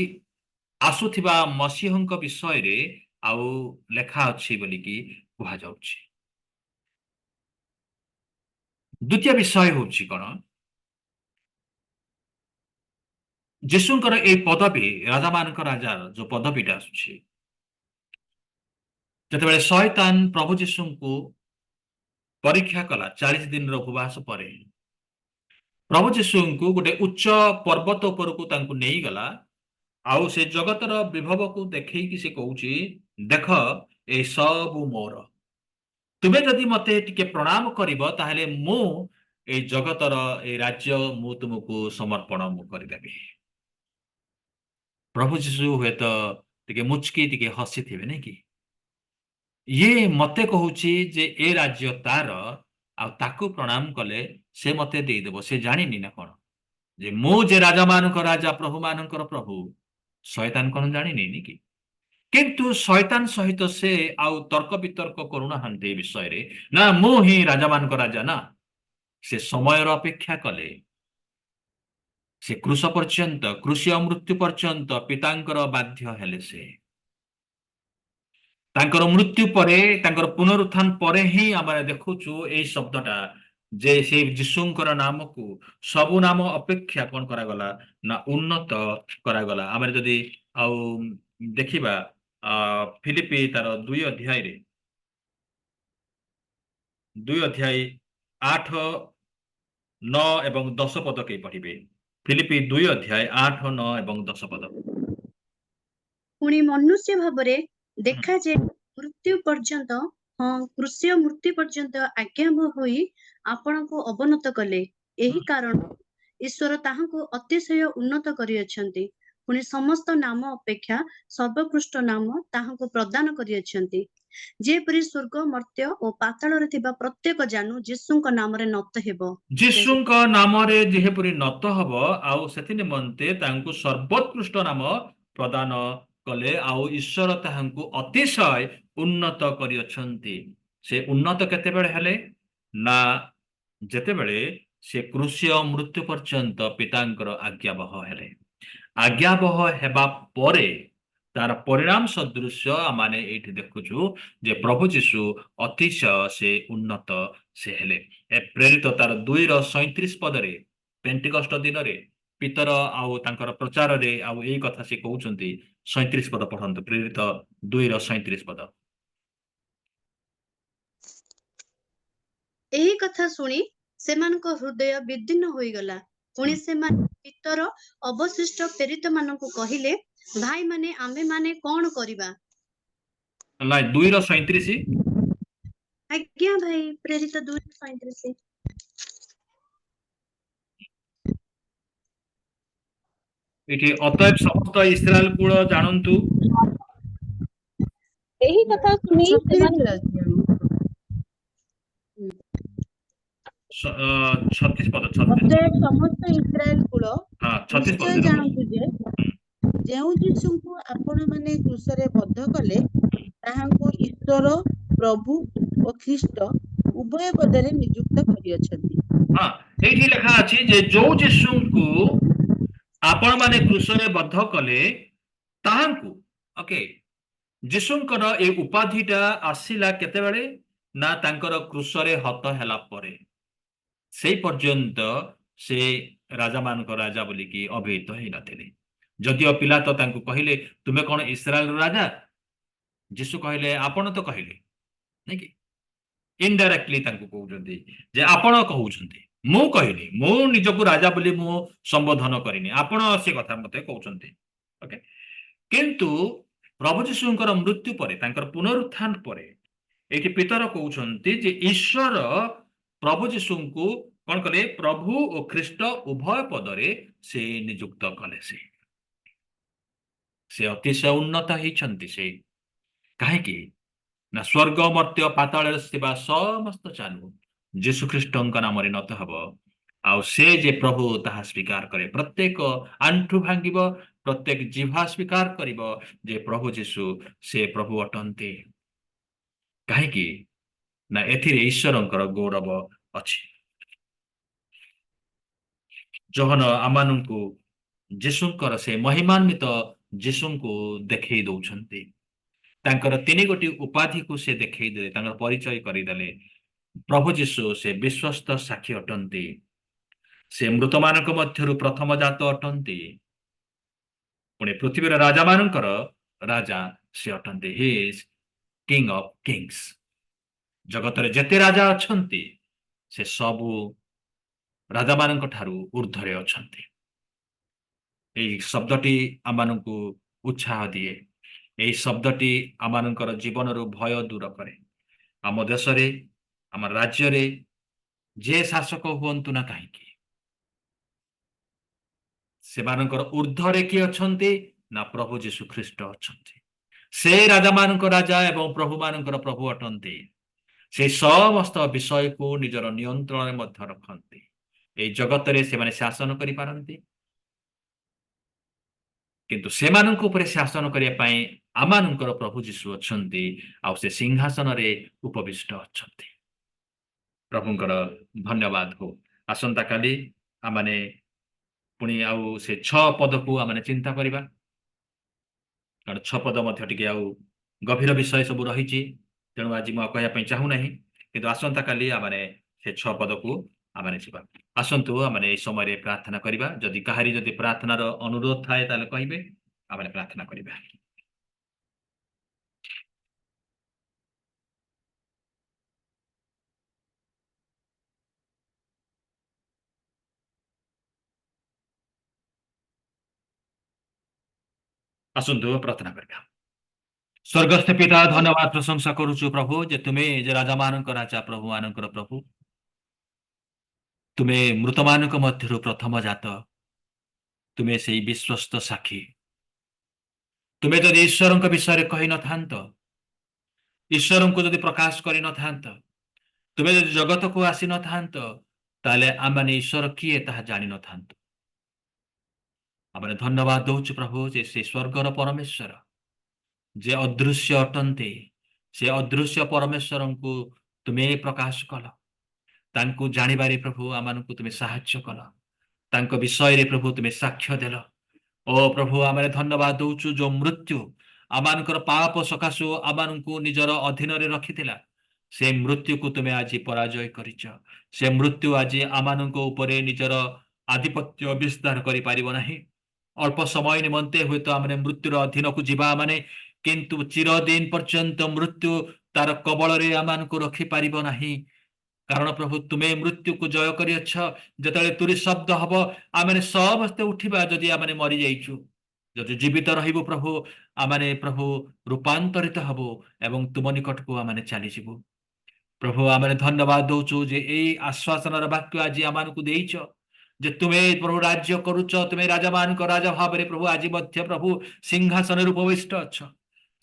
आसुथिबा मसीहंक विषय रे ଆଉ ଲେଖା ଅଛି ବୋଲିକି କୁହାଯାଉଛି। ଦ୍ୱିତୀୟ ବିଷୟ ହେଉଛି କଣ, ଯୀଶୁଙ୍କର ଏଇ ପଦବୀ, ରାଜାମାନଙ୍କ ରାଜାର ଯୋଉ ପଦବୀଟା ଆସୁଛି, ଯେତେବେଳେ ଶୟତାନ ପ୍ରଭୁ ଯୀଶୁଙ୍କୁ ପରୀକ୍ଷା କଲା 40 ଦିନର ଉପବାସ ପରେ, ପ୍ରଭୁ ଯୀଶୁଙ୍କୁ ଗୋଟେ ଉଚ୍ଚ ପର୍ବତ ଉପରକୁ ତାଙ୍କୁ ନେଇଗଲା, ଆଉ ସେ ଜଗତର ବିଭବକୁ ଦେଖେଇକି ସେ କହୁଛି, ଦେଖ ଏଇ ସବୁ ମୋର, ତୁମେ ଯଦି ମତେ ଟିକେ ପ୍ରଣାମ କରିବ ତାହେଲେ ମୁଁ ଏଇ ଜଗତର ଏଇ ରାଜ୍ୟ ମୁଁ ତୁମକୁ ସମର୍ପଣ ମୁଁ କରିଦେବି। ପ୍ରଭୁ ଯୀଶୁ ହୁଏତ ଟିକେ ମୁଚକି ଟିକେ ହସିଥିବେ ନାଇଁ କି, ଇଏ ମତେ କହୁଛି ଯେ ଏ ରାଜ୍ୟ ତାର, ଆଉ ତାକୁ ପ୍ରଣାମ କଲେ ସେ ମତେ ଦେଇଦେବ, ସେ ଜାଣିନି ନା କଣ ଯେ ମୁଁ ଯେ ରାଜାମାନଙ୍କ ରାଜା ପ୍ରଭୁମାନଙ୍କର ପ୍ରଭୁ। ଶୟତାନ କଣ ଜାଣିନି କି? କିନ୍ତୁ ଶୟତାନ ସହିତ ସେ ଆଉ ତର୍କ ବିତର୍କ କରୁନାହାନ୍ତି ଏ ବିଷୟରେ, ନା ମୁଁ ହିଁ ରାଜାମାନଙ୍କ ରାଜା ନା। ସେ ସମୟର ଅପେକ୍ଷା କଲେ, ସେ କ୍ରୁଶ ପର୍ଯ୍ୟନ୍ତ, କ୍ରୁଶୀୟ ମୃତ୍ୟୁ ପର୍ଯ୍ୟନ୍ତ ପିତାଙ୍କର ବାଧ୍ୟ ହେଲେ। ସେ ତାଙ୍କର ମୃତ୍ୟୁ ପରେ, ତାଙ୍କର ପୁନରୁତ୍ଥାନ ପରେ ହିଁ ଆମେ ଦେଖୁଛୁ ଏଇ ଶବ୍ଦଟା, ଯେ ସେ ଯୀଶୁଙ୍କର ନାମକୁ ସବୁ ନାମ ଅପେକ୍ଷା କଣ କରାଗଲା ନା ଉନ୍ନତ କରାଗଲା। ଆମେ ଯଦି ଆଉ ଦେଖିବା ଫିଲିପି ତାର 2 ଅଧ୍ୟାୟରେ 2 ଅଧ୍ୟାୟ 8, 9 ଏବଂ 10 ପଦ କେହି ପଢିବେ। ଫିଲିପି 2 ଅଧ୍ୟାୟ 8, 9 ଏବଂ 10 ପଦ। ପୁଣି ମନୁଷ୍ୟ ଭାବରେ ଦେଖାଯାଏ ମୃତ୍ୟୁ ପର୍ଯ୍ୟନ୍ତ, ହଁ କ୍ରୁଶୀୟ ମୃତ୍ୟୁ ପର୍ଯ୍ୟନ୍ତ ଆଜ୍ଞାବହ ହୋଇ ଆପଣଙ୍କୁ ଅବନତ କଲେ। ଏହି କାରଣ ଈଶ୍ୱର ତାହାଙ୍କୁ ଅତିଶୟ ଉନ୍ନତ କରିଅଛନ୍ତି, ପୁଣି ସମସ୍ତ ନାମ ଅପେକ୍ଷା ସର୍ବୋତ୍କୃଷ୍ଟ ନାମ ତାହାଙ୍କୁ ପ୍ରଦାନ କରିଅଛନ୍ତି, ଯେପରି ସ୍ୱର୍ଗ, ମର୍ତ୍ତ୍ୟ ଓ ପାତାଳରେ ଥିବା ପ୍ରତ୍ୟେକ ଜାନୁ ଯୀଶୁଙ୍କ ନାମରେ ନତ ହେବ। ଯୀଶୁଙ୍କ ନାମରେ ଯେପରି ନତ ହବ, ଆଉ ସେଥି ନିମନ୍ତେ ତାଙ୍କୁ ସର୍ବୋତ୍କୃଷ୍ଟ ନାମ ପ୍ରଦାନ କଲେ, ଆଉ ଈଶ୍ୱର ତାହାଙ୍କୁ ଅତିଶୟ ଉନ୍ନତ କରିଅଛନ୍ତି। ସେ ଉନ୍ନତ କେତେବେଳେ ହେଲେ ନା ଯେତେବେଳେ ସେ କ୍ରୁଶୀୟ ମୃତ୍ୟୁ ପର୍ଯ୍ୟନ୍ତ ପିତାଙ୍କର ଆଜ୍ଞାବହ ହେଲେ। ଆଜ୍ଞାବହ ହେବା ପରେ ତାର ପରିଣାମ ସଦୃଶ୍ୟ ଆମେ ଏଇଠି ଦେଖୁଛୁ ଯେ ପ୍ରଭୁ ଯୀଶୁ ଅତିଶୟ ସେ ଉନ୍ନତ ସେ ହେଲେ। ଏ ପ୍ରେରିତ ତାର 2:37 ପଦରେ, ପେଣ୍ଟିକଷ୍ଟ ଦିନରେ ପିତର ଆଉ ତାଙ୍କର ପ୍ରଚାରରେ ଆଉ ଏଇ କଥା ସେ କହୁଛନ୍ତି। 37 ପଦ ପଢନ୍ତୁ, ପ୍ରେରିତ 2:37 ପଦ। ଏହି କଥା ଶୁଣି ସେମାନଙ୍କ ହୃଦୟ ବିଦୀର୍ଣ୍ଣ ହୋଇଗଲା। ପୁଣି ସେମାନେ ପିତର ଅବଶିଷ୍ଟ ପ୍ରେରିତ ମାନଙ୍କୁ କହିଲେ, ଭାଇମାନେ ଆମ୍ଭେମାନେ କଣ କରିବା? ନାଇଁ 2:37। ଆଜ୍ଞା ଭାଇ, ପ୍ରେରିତ 2:37। ଏଠି ଅତଏବ ସମସ୍ତ ଇସ୍ରାଏଲ କୁଳ ଜାଣନ୍ତୁ। ଏହି କଥା ଶୁଣି ସେମାନେ 36 ପଦ, 36 ଅତଏବ ସମସ୍ତ ଇସ୍ରାଏଲ କୂଳ ହଁ 36 ପଦ ନିଶ୍ଚୟ ଦେଖନ୍ତୁ। ଜାଣନ୍ତୁ ଯେ ଯେଉଁ ଯୀଶୁଙ୍କୁ ଆପଣମାନେ କ୍ରୁଶରେ ବଦ୍ଧ କଲେ, ତାହାଙ୍କୁ ଈଶ୍ୱର ପ୍ରଭୁ ଓ ଖ୍ରୀଷ୍ଟ ଉଭୟ ପଦରେ ନିଯୁକ୍ତ କରିଅଛନ୍ତି। ହଁ, ଏଇଠି ଲେଖା ଅଛି ଯେ ଯୋଉ ଯୀଶୁଙ୍କୁ ଆପଣ ମାନେ କ୍ରୁଶରେ ବଦ୍ଧ କଲେ, ତାହାଙ୍କୁ, ଓକେ, ଯୀଶୁଙ୍କର ଏଇ ଉପାଧିଟା ଆସିଲା କେତେବେଳେ ନା ତାଙ୍କର କ୍ରୁଶରେ ହତ ହେଲା ପରେ। ସେଇ ପର୍ଯ୍ୟନ୍ତ ସେ ରାଜାମାନଙ୍କ ରାଜା ବୋଲିକି ଅଭିହିତ ହେଇନଥିଲେ। ଯଦିଓ ପିଲାତ ତାଙ୍କୁ କହିଲେ, ତୁମେ କଣ ଇସ୍ରାଏଲର ରାଜା? ଯୀଶୁ କହିଲେ, ଆପଣ ତ କହିଲେ, ନାଇଁ କି? ଇନଡାଇରେକ୍ଟଲି ତାଙ୍କୁ କହୁଛନ୍ତି ଯେ ଆପଣ କହୁଛନ୍ତି, ମୁଁ କହିନି, ମୁଁ ନିଜକୁ ରାଜା ବୋଲି ମୁଁ ସମ୍ବୋଧନ କରିନି, ଆପଣ ସେ କଥା ମତେ କହୁଛନ୍ତି। ଓକେ, କିନ୍ତୁ ପ୍ରଭୁ ଯୀଶୁଙ୍କର ମୃତ୍ୟୁ ପରେ, ତାଙ୍କର ପୁନରୁତ୍ଥାନ ପରେ, ଏଇଠି ପିତର କହୁଛନ୍ତି ଯେ ଈଶ୍ୱର ପ୍ରଭୁ ଯୀଶୁଙ୍କୁ କଣ କଲେ? ପ୍ରଭୁ ଓ ଖ୍ରୀଷ୍ଟ ଉଭୟ ପଦରେ ସେ ନିଯୁକ୍ତ କଲେ। ସେ ଅତିଶୟ ଉନ୍ନତ ହେଇଛନ୍ତି। ସେ କାହିଁକି ନା ସ୍ୱର୍ଗ, ମର୍ତ୍ତ୍ୟ, ପାତାଳରେ ଥିବା ସମସ୍ତ ଚାଲୁ ଯୀଶୁ ଖ୍ରୀଷ୍ଟଙ୍କ ନାମରେ ନତ ହବ, ଆଉ ସେ ଯେ ପ୍ରଭୁ ତାହା ସ୍ୱୀକାର କରେ। ପ୍ରତ୍ୟେକ ଆଣ୍ଠୁ ଭାଙ୍ଗିବ, ପ୍ରତ୍ୟେକ ଜିହ୍ବା ସ୍ୱୀକାର କରିବ ଯେ ପ୍ରଭୁ ଯୀଶୁ ସେ ପ୍ରଭୁ ଅଟନ୍ତି। କାହିଁକି ନା ଏଥିରେ ଈଶ୍ୱରଙ୍କର ଗୌରବ ଅଛି। ଯୋହନ ଆମମାନଙ୍କୁ ଯୀଶୁଙ୍କର ସେ ମହିମାନ୍ବିତ ଯୀଶୁଙ୍କୁ ଦେଖେଇ ଦଉଛନ୍ତି। ତାଙ୍କର ତିନି ଗୋଟି ଉପାଧିକୁ ସେ ଦେଖେଇଦେଲେ, ତାଙ୍କର ପରିଚୟ କରିଦେଲେ। ପ୍ରଭୁ ଯୀଶୁ ସେ ବିଶ୍ୱସ୍ତ ସାକ୍ଷୀ ଅଟନ୍ତି, ସେ ମୃତମାନଙ୍କ ମଧ୍ୟରୁ ପ୍ରଥମ ଜାତ ଅଟନ୍ତି, ପୁଣି ପୃଥିବୀର ରାଜାମାନଙ୍କର ରାଜା ସେ ଅଟନ୍ତି। He is king of Kings. ଜଗତରେ ଯେତେ ରାଜା ଅଛନ୍ତି ସେ ସବୁ ରାଜାମାନଙ୍କ ଠାରୁ ଉର୍ଦ୍ଧ୍ୱରେ ଅଛନ୍ତି। ଏହି ଶବ୍ଦଟି ଆମମାନଙ୍କୁ ଉତ୍ସାହ ଦିଏ। ଏହି ଶବ୍ଦଟି ଆମମାନଙ୍କର ଜୀବନରୁ ଭୟ ଦୂର କରେ। ଆମ ଦେଶରେ, ଆମ ରାଜ୍ୟରେ ଯେ ଶାସକ ହୁଅନ୍ତୁ ନା କାହିଁକି, ସେମାନଙ୍କର ଉର୍ଦ୍ଧ୍ୱରେ କିଏ ଅଛନ୍ତି ନା ପ୍ରଭୁ ଯୀଶୁ ଖ୍ରୀଷ୍ଟ ଅଛନ୍ତି। ସେ ରାଜାମାନଙ୍କ ରାଜା ଏବଂ ପ୍ରଭୁମାନଙ୍କର ପ୍ରଭୁ ଅଟନ୍ତି। ସେ ସମସ୍ତ ବିଷୟକୁ ନିଜର ନିୟନ୍ତ୍ରଣରେ ମଧ୍ୟ ରଖନ୍ତି। ଏହି ଜଗତରେ ସେମାନେ ଶାସନ କରିପାରନ୍ତି, କିନ୍ତୁ ସେମାନଙ୍କ ଉପରେ ଶାସନ କରିବା ପାଇଁ ଆମମାନଙ୍କର ପ୍ରଭୁ ଯୀଶୁ ଅଛନ୍ତି, ଆଉ ସେ ସିଂହାସନରେ ଉପବିଷ୍ଟ ଅଛନ୍ତି। ପ୍ରଭୁଙ୍କର ଧନ୍ୟବାଦ ହଉ। ଆସନ୍ତାକାଲି ଆମମାନେ ପୁଣି ଆଉ ସେ 6 ପଦକୁ ଆମମାନେ ଚିନ୍ତା କରିବା, କାରଣ 6 ପଦ ମଧ୍ୟ ଟିକେ ଆଉ ଗଭୀର ବିଷୟ ସବୁ ରହିଛି। ତେଣୁ ଆଜି ମୁଁ କହିବା ପାଇଁ ଚାହୁଁନାହିଁ, କିନ୍ତୁ ଆସନ୍ତାକାଲି ଆମମାନେ ସେ 6 ପଦକୁ ଆମମାନେ ଯିବା। ଆସନ୍ତୁ ଆମମାନେ ଏହି ସମୟରେ ପ୍ରାର୍ଥନା କରିବା। ଯଦି କାହାରି ଯଦି ପ୍ରାର୍ଥନାର ଅନୁରୋଧ ଥାଏ ତାହେଲେ କହିବେ, ଆମମାନେ ପ୍ରାର୍ଥନା କରିବା। ଆସନ୍ତୁ ପ୍ରାର୍ଥନା କରିବା। ସ୍ୱର୍ଗସ୍ଥ ପିତା, ଧନ୍ୟବାଦ ପ୍ରଶଂସା କରୁଛୁ ପ୍ରଭୁ ଯେ ତୁମେ ଯେ ରାଜାମାନଙ୍କ ରାଜା, ପ୍ରଭୁମାନଙ୍କର ପ୍ରଭୁ। ତୁମେ ମୃତମାନଙ୍କ ମଧ୍ୟରୁ ପ୍ରଥମ ଜାତ, ତୁମେ ସେଇ ବିଶ୍ୱସ୍ତ ସାକ୍ଷୀ। ତୁମେ ଯଦି ଈଶ୍ୱରଙ୍କ ବିଷୟରେ କହିନଥାନ୍ତ, ଈଶ୍ୱରଙ୍କୁ ଯଦି ପ୍ରକାଶ କରିନଥାନ୍ତ, ତୁମେ ଯଦି ଜଗତକୁ ଆସିନଥାନ୍ତ, ତାହେଲେ ଆମମାନେ ଈଶ୍ୱର କିଏ ତାହା ଜାଣିନଥାନ୍ତୁ। ଆମମାନେ ଧନ୍ୟବାଦ ଦଉଛୁ ପ୍ରଭୁ ଯେ ସେ ସ୍ୱର୍ଗର ପରମେଶ୍ୱର ଯେ ଅଦୃଶ୍ୟ ଅଟନ୍ତି, ସେ ଅଦୃଶ୍ୟ ପରମେଶ୍ୱରଙ୍କୁ ତୁମେ ପ୍ରକାଶ କଲ। ତାଙ୍କୁ ଜାଣିବାରେ ପ୍ରଭୁ ଆମମାନଙ୍କୁ ତୁମେ ସାହାଯ୍ୟ କଲ। ତାଙ୍କ ବିଷୟରେ ପ୍ରଭୁ ତୁମେ ସାକ୍ଷ୍ୟ ଦେଲ। ଓ ପ୍ରଭୁ ଆମେ ଧନ୍ୟବାଦ ଦଉଛୁ ଯୋଉ ମୃତ୍ୟୁ ଆମମାନଙ୍କର ପାପ ସକାଶୁ ଆମମାନଙ୍କୁ ନିଜର ଅଧୀନରେ ରଖିଥିଲା, ସେ ମୃତ୍ୟୁକୁ ତୁମେ ଆଜି ପରାଜୟ କରିଛ। ସେ ମୃତ୍ୟୁ ଆଜି ଆମମାନଙ୍କ ଉପରେ ନିଜର ଆଧିପତ୍ୟ ବିସ୍ତାର କରିପାରିବ ନାହିଁ। ଅଳ୍ପ ସମୟ ନିମନ୍ତେ ହୁଏତ ଆମେ ମୃତ୍ୟୁର ଅଧୀନକୁ ଯିବା ମାନେ, କିନ୍ତୁ ଚିରଦିନ ପର୍ଯ୍ୟନ୍ତ ମୃତ୍ୟୁ ତାର କବଳରେ ଆମମାନଙ୍କୁ ରଖିପାରିବ ନାହିଁ। କାରଣ ପ୍ରଭୁ ତୁମେ ମୃତ୍ୟୁକୁ ଜୟ କରିଅଛ। ଯେତେବେଳେ ତୁରି ଶବ୍ଦ ହବ ଆମେ ସମସ୍ତେ ଉଠିବା। ଯଦି ଆମେ ମରିଯାଇଛୁ, ଯଦି ଜୀବିତ ରହିବୁ ପ୍ରଭୁ, ଆମେ ପ୍ରଭୁ ରୂପାନ୍ତରିତ ହବୁ ଏବଂ ତୁମ ନିକଟକୁ ଆମେ ଚାଲିଯିବୁ। ପ୍ରଭୁ ଆମେ ଧନ୍ୟବାଦ ଦଉଛୁ ଯେ ଏଇ ଆଶ୍ୱାସନାର ବାକ୍ୟ ଆଜି ଆମମାନଙ୍କୁ ଦେଇଛ ଯେ ତୁମେ ପ୍ରଭୁ ରାଜ୍ୟ କରୁଛ, ତୁମେ ରାଜାମାନଙ୍କ ରାଜା ଭାବରେ ପ୍ରଭୁ ଆଜି ମଧ୍ୟ ପ୍ରଭୁ ସିଂହାସନରେ ଉପବିଷ୍ଟ ଅଛ।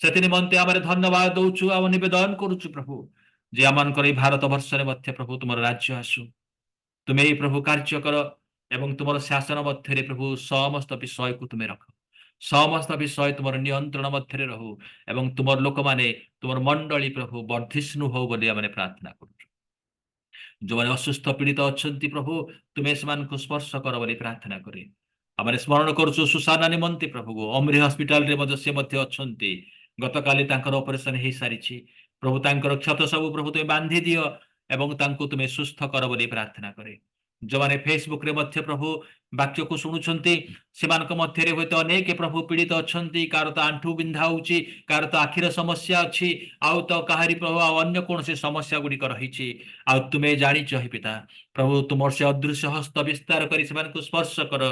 ସେଥି ନିମନ୍ତେ ଆମେ ଧନ୍ୟବାଦ ଦଉଛୁ ଆଉ ନିବେଦନ କରୁଛୁ ପ୍ରଭୁ ଯେ ଆମମାନଙ୍କର ଏଇ ଭାରତ ବର୍ଷରେ ମଧ୍ୟ ପ୍ରଭୁ ତୁମର ରାଜ୍ୟ ଆସୁ। ତୁମେ ଏଇ ପ୍ରଭୁ କାର୍ଯ୍ୟ କର ଏବଂ ତୁମର ଶାସନ ମଧ୍ୟରେ ପ୍ରଭୁ ସମସ୍ତ ବିଷୟକୁ ତୁମେ ରଖ। ସମସ୍ତ ବିଷୟ ତୁମର ନିୟନ୍ତ୍ରଣ ମଧ୍ୟରେ ରହୁ ଏବଂ ତୁମର ଲୋକମାନେ, ତୁମର ମଣ୍ଡଳୀ ପ୍ରଭୁ ବର୍ଦ୍ଧିଷ୍ଣୁ ହଉ ବୋଲି ଆମେ ପ୍ରାର୍ଥନା କରୁଛୁ। ଯେଉଁମାନେ ଅସୁସ୍ଥ ପୀଡ଼ିତ ଅଛନ୍ତି ପ୍ରଭୁ, ତୁମେ ସେମାନଙ୍କୁ ସ୍ପର୍ଶ କର ବୋଲି ପ୍ରାର୍ଥନା କରେ। ଆମେ ସ୍ମରଣ କରୁଛୁ ସୁସାନା ନିମନ୍ତେ ପ୍ରଭୁ ଅମରି ହସ୍ପିଟାଲରେ ମଧ୍ୟ ସେ ମଧ୍ୟ ଅଛନ୍ତି। ଗତକାଲି ତାଙ୍କର ଅପରେସନ ହେଇସାରିଛି ପ୍ରଭୁ। ତାଙ୍କର କ୍ଷତ ସବୁ ପ୍ରଭୁ ତୁମେ ବାନ୍ଧି ଦିଅ ଏବଂ ତାଙ୍କୁ ତୁମେ ସୁସ୍ଥ କର ବୋଲି ପ୍ରାର୍ଥନା କରେ। ଯେଉଁମାନେ ଫେସବୁକରେ ମଧ୍ୟ ପ୍ରଭୁ ବାକ୍ୟକୁ ଶୁଣୁଛନ୍ତି, ସେମାନଙ୍କ ମଧ୍ୟରେ ହୁଏତ ଅନେକ ପ୍ରଭୁ ପୀଡ଼ିତ ଅଛନ୍ତି। କାହାର ତ ଆଣ୍ଠୁ ବିନ୍ଧା ହଉଛି, କାହାର ତ ଆଖିର ସମସ୍ୟା ଅଛି, ଆଉ ତ କାହାରି ପ୍ରଭୁ ଆଉ ଅନ୍ୟ କୌଣସି ସମସ୍ୟା ଗୁଡ଼ିକ ରହିଛି। ଆଉ ତୁମେ ଜାଣିଛ ହିଁ ପିତା ପ୍ରଭୁ, ତୁମର ସେ ଅଦୃଶ୍ୟ ହସ୍ତ ବିସ୍ତାର କରି ସେମାନଙ୍କୁ ସ୍ପର୍ଶ କର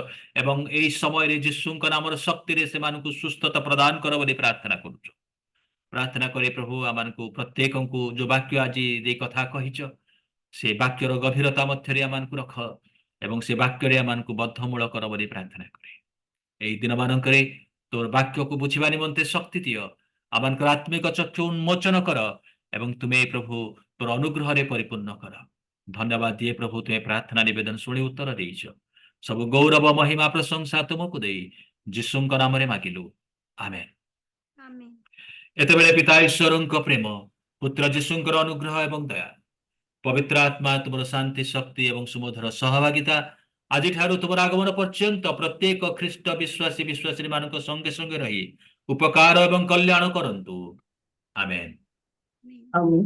ଏବଂ ଏହି ସମୟରେ ଯୀଶୁଙ୍କ ନାମର ଶକ୍ତିରେ ସେମାନଙ୍କୁ ସୁସ୍ଥତା ପ୍ରଦାନ କର ବୋଲି ପ୍ରାର୍ଥନା କରୁଛୁ। ପ୍ରାର୍ଥନା করে ପ୍ରଭୁ ଆମମାନଙ୍କୁ ପ୍ରତ୍ୟେକଙ୍କୁ ଯୋଉ ବାକ୍ୟ ଆଜି ଦେଇ କଥା କହିଛ, ସେ ବାକ୍ୟର ଗଭୀରତା ମଧ୍ୟରେ ଆମମାନଙ୍କୁ ରଖ ଏବଂ ସେ ବାକ୍ୟରେ ଆମମାନଙ୍କୁ ବଦ୍ଧମୂଳ କର ବୋଲି ପ୍ରାର୍ଥନା କରେ। ଏହି ଦିନମାନଙ୍କରେ ତୋର ବାକ୍ୟକୁ ବୁଝିବା ନିମନ୍ତେ ଶକ୍ତି ଦିଅ। ଆମମାନଙ୍କର ଆତ୍ମିକ ଚକ୍ଷୁ ଉନ୍ମୋଚନ କର ଏବଂ ତୁମେ ପ୍ରଭୁ ତୋର ଅନୁଗ୍ରହରେ ପରିପୂର୍ଣ୍ଣ କର। ଧନ୍ୟବାଦ ଦିଏ ପ୍ରଭୁ, ତୁମେ ପ୍ରାର୍ଥନା ନିବେଦନ ଶୁଣି ଉତ୍ତର ଦେଇଛ। ସବୁ ଗୌରବ ମହିମା ପ୍ରଶଂସା ତୁମକୁ ଦେଇ ଯୀଶୁଙ୍କ ନାମରେ ମାଗିଲୁ, ଆମେନ୍। ଆମେନ୍। ଏତେବେଳେ ପିତା ଈଶ୍ୱରଙ୍କ ପ୍ରେମ, ପୁତ୍ର ଯୀଶୁଙ୍କର ଅନୁଗ୍ରହ ଏବଂ ଦୟା, ପବିତ୍ର ଆତ୍ମା ତୁମର ଶାନ୍ତି, ଶକ୍ତି ଏବଂ ସୁମଧୁର ସହଭାଗିତା ଆଜିଠାରୁ ତୁମର ଆଗମନ ପର୍ଯ୍ୟନ୍ତ ପ୍ରତ୍ୟେକ ଖ୍ରୀଷ୍ଟ ବିଶ୍ୱାସୀ ବିଶ୍ୱାସୀ ମାନଙ୍କ ସଙ୍ଗେ ସଙ୍ଗେ ରହି ଉପକାର ଏବଂ କଲ୍ୟାଣ କରନ୍ତୁ। ଆମେନ୍ Amen.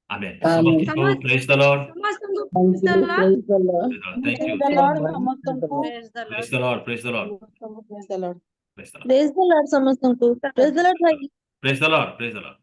ଆମେନ୍ Amen. ସମସ୍ତଙ୍କୁ ପ୍ରେଜ୍ ଦ ଲର୍ଡ ସମସ୍ତଙ୍କୁ Thank praise the you. Lord. Praise the Lord. Thank you Praise the Lord ସମସ୍ତଙ୍କୁ Praise the praise Lord. The Lord praise the Lord Praise the Lord. ପ୍ରେଜ୍ the Lord praise the Lord ସମସ୍ତଙ୍କୁ praise the Lord ଭାଇ ପ୍ରେଜ୍ the Lord praise the Lord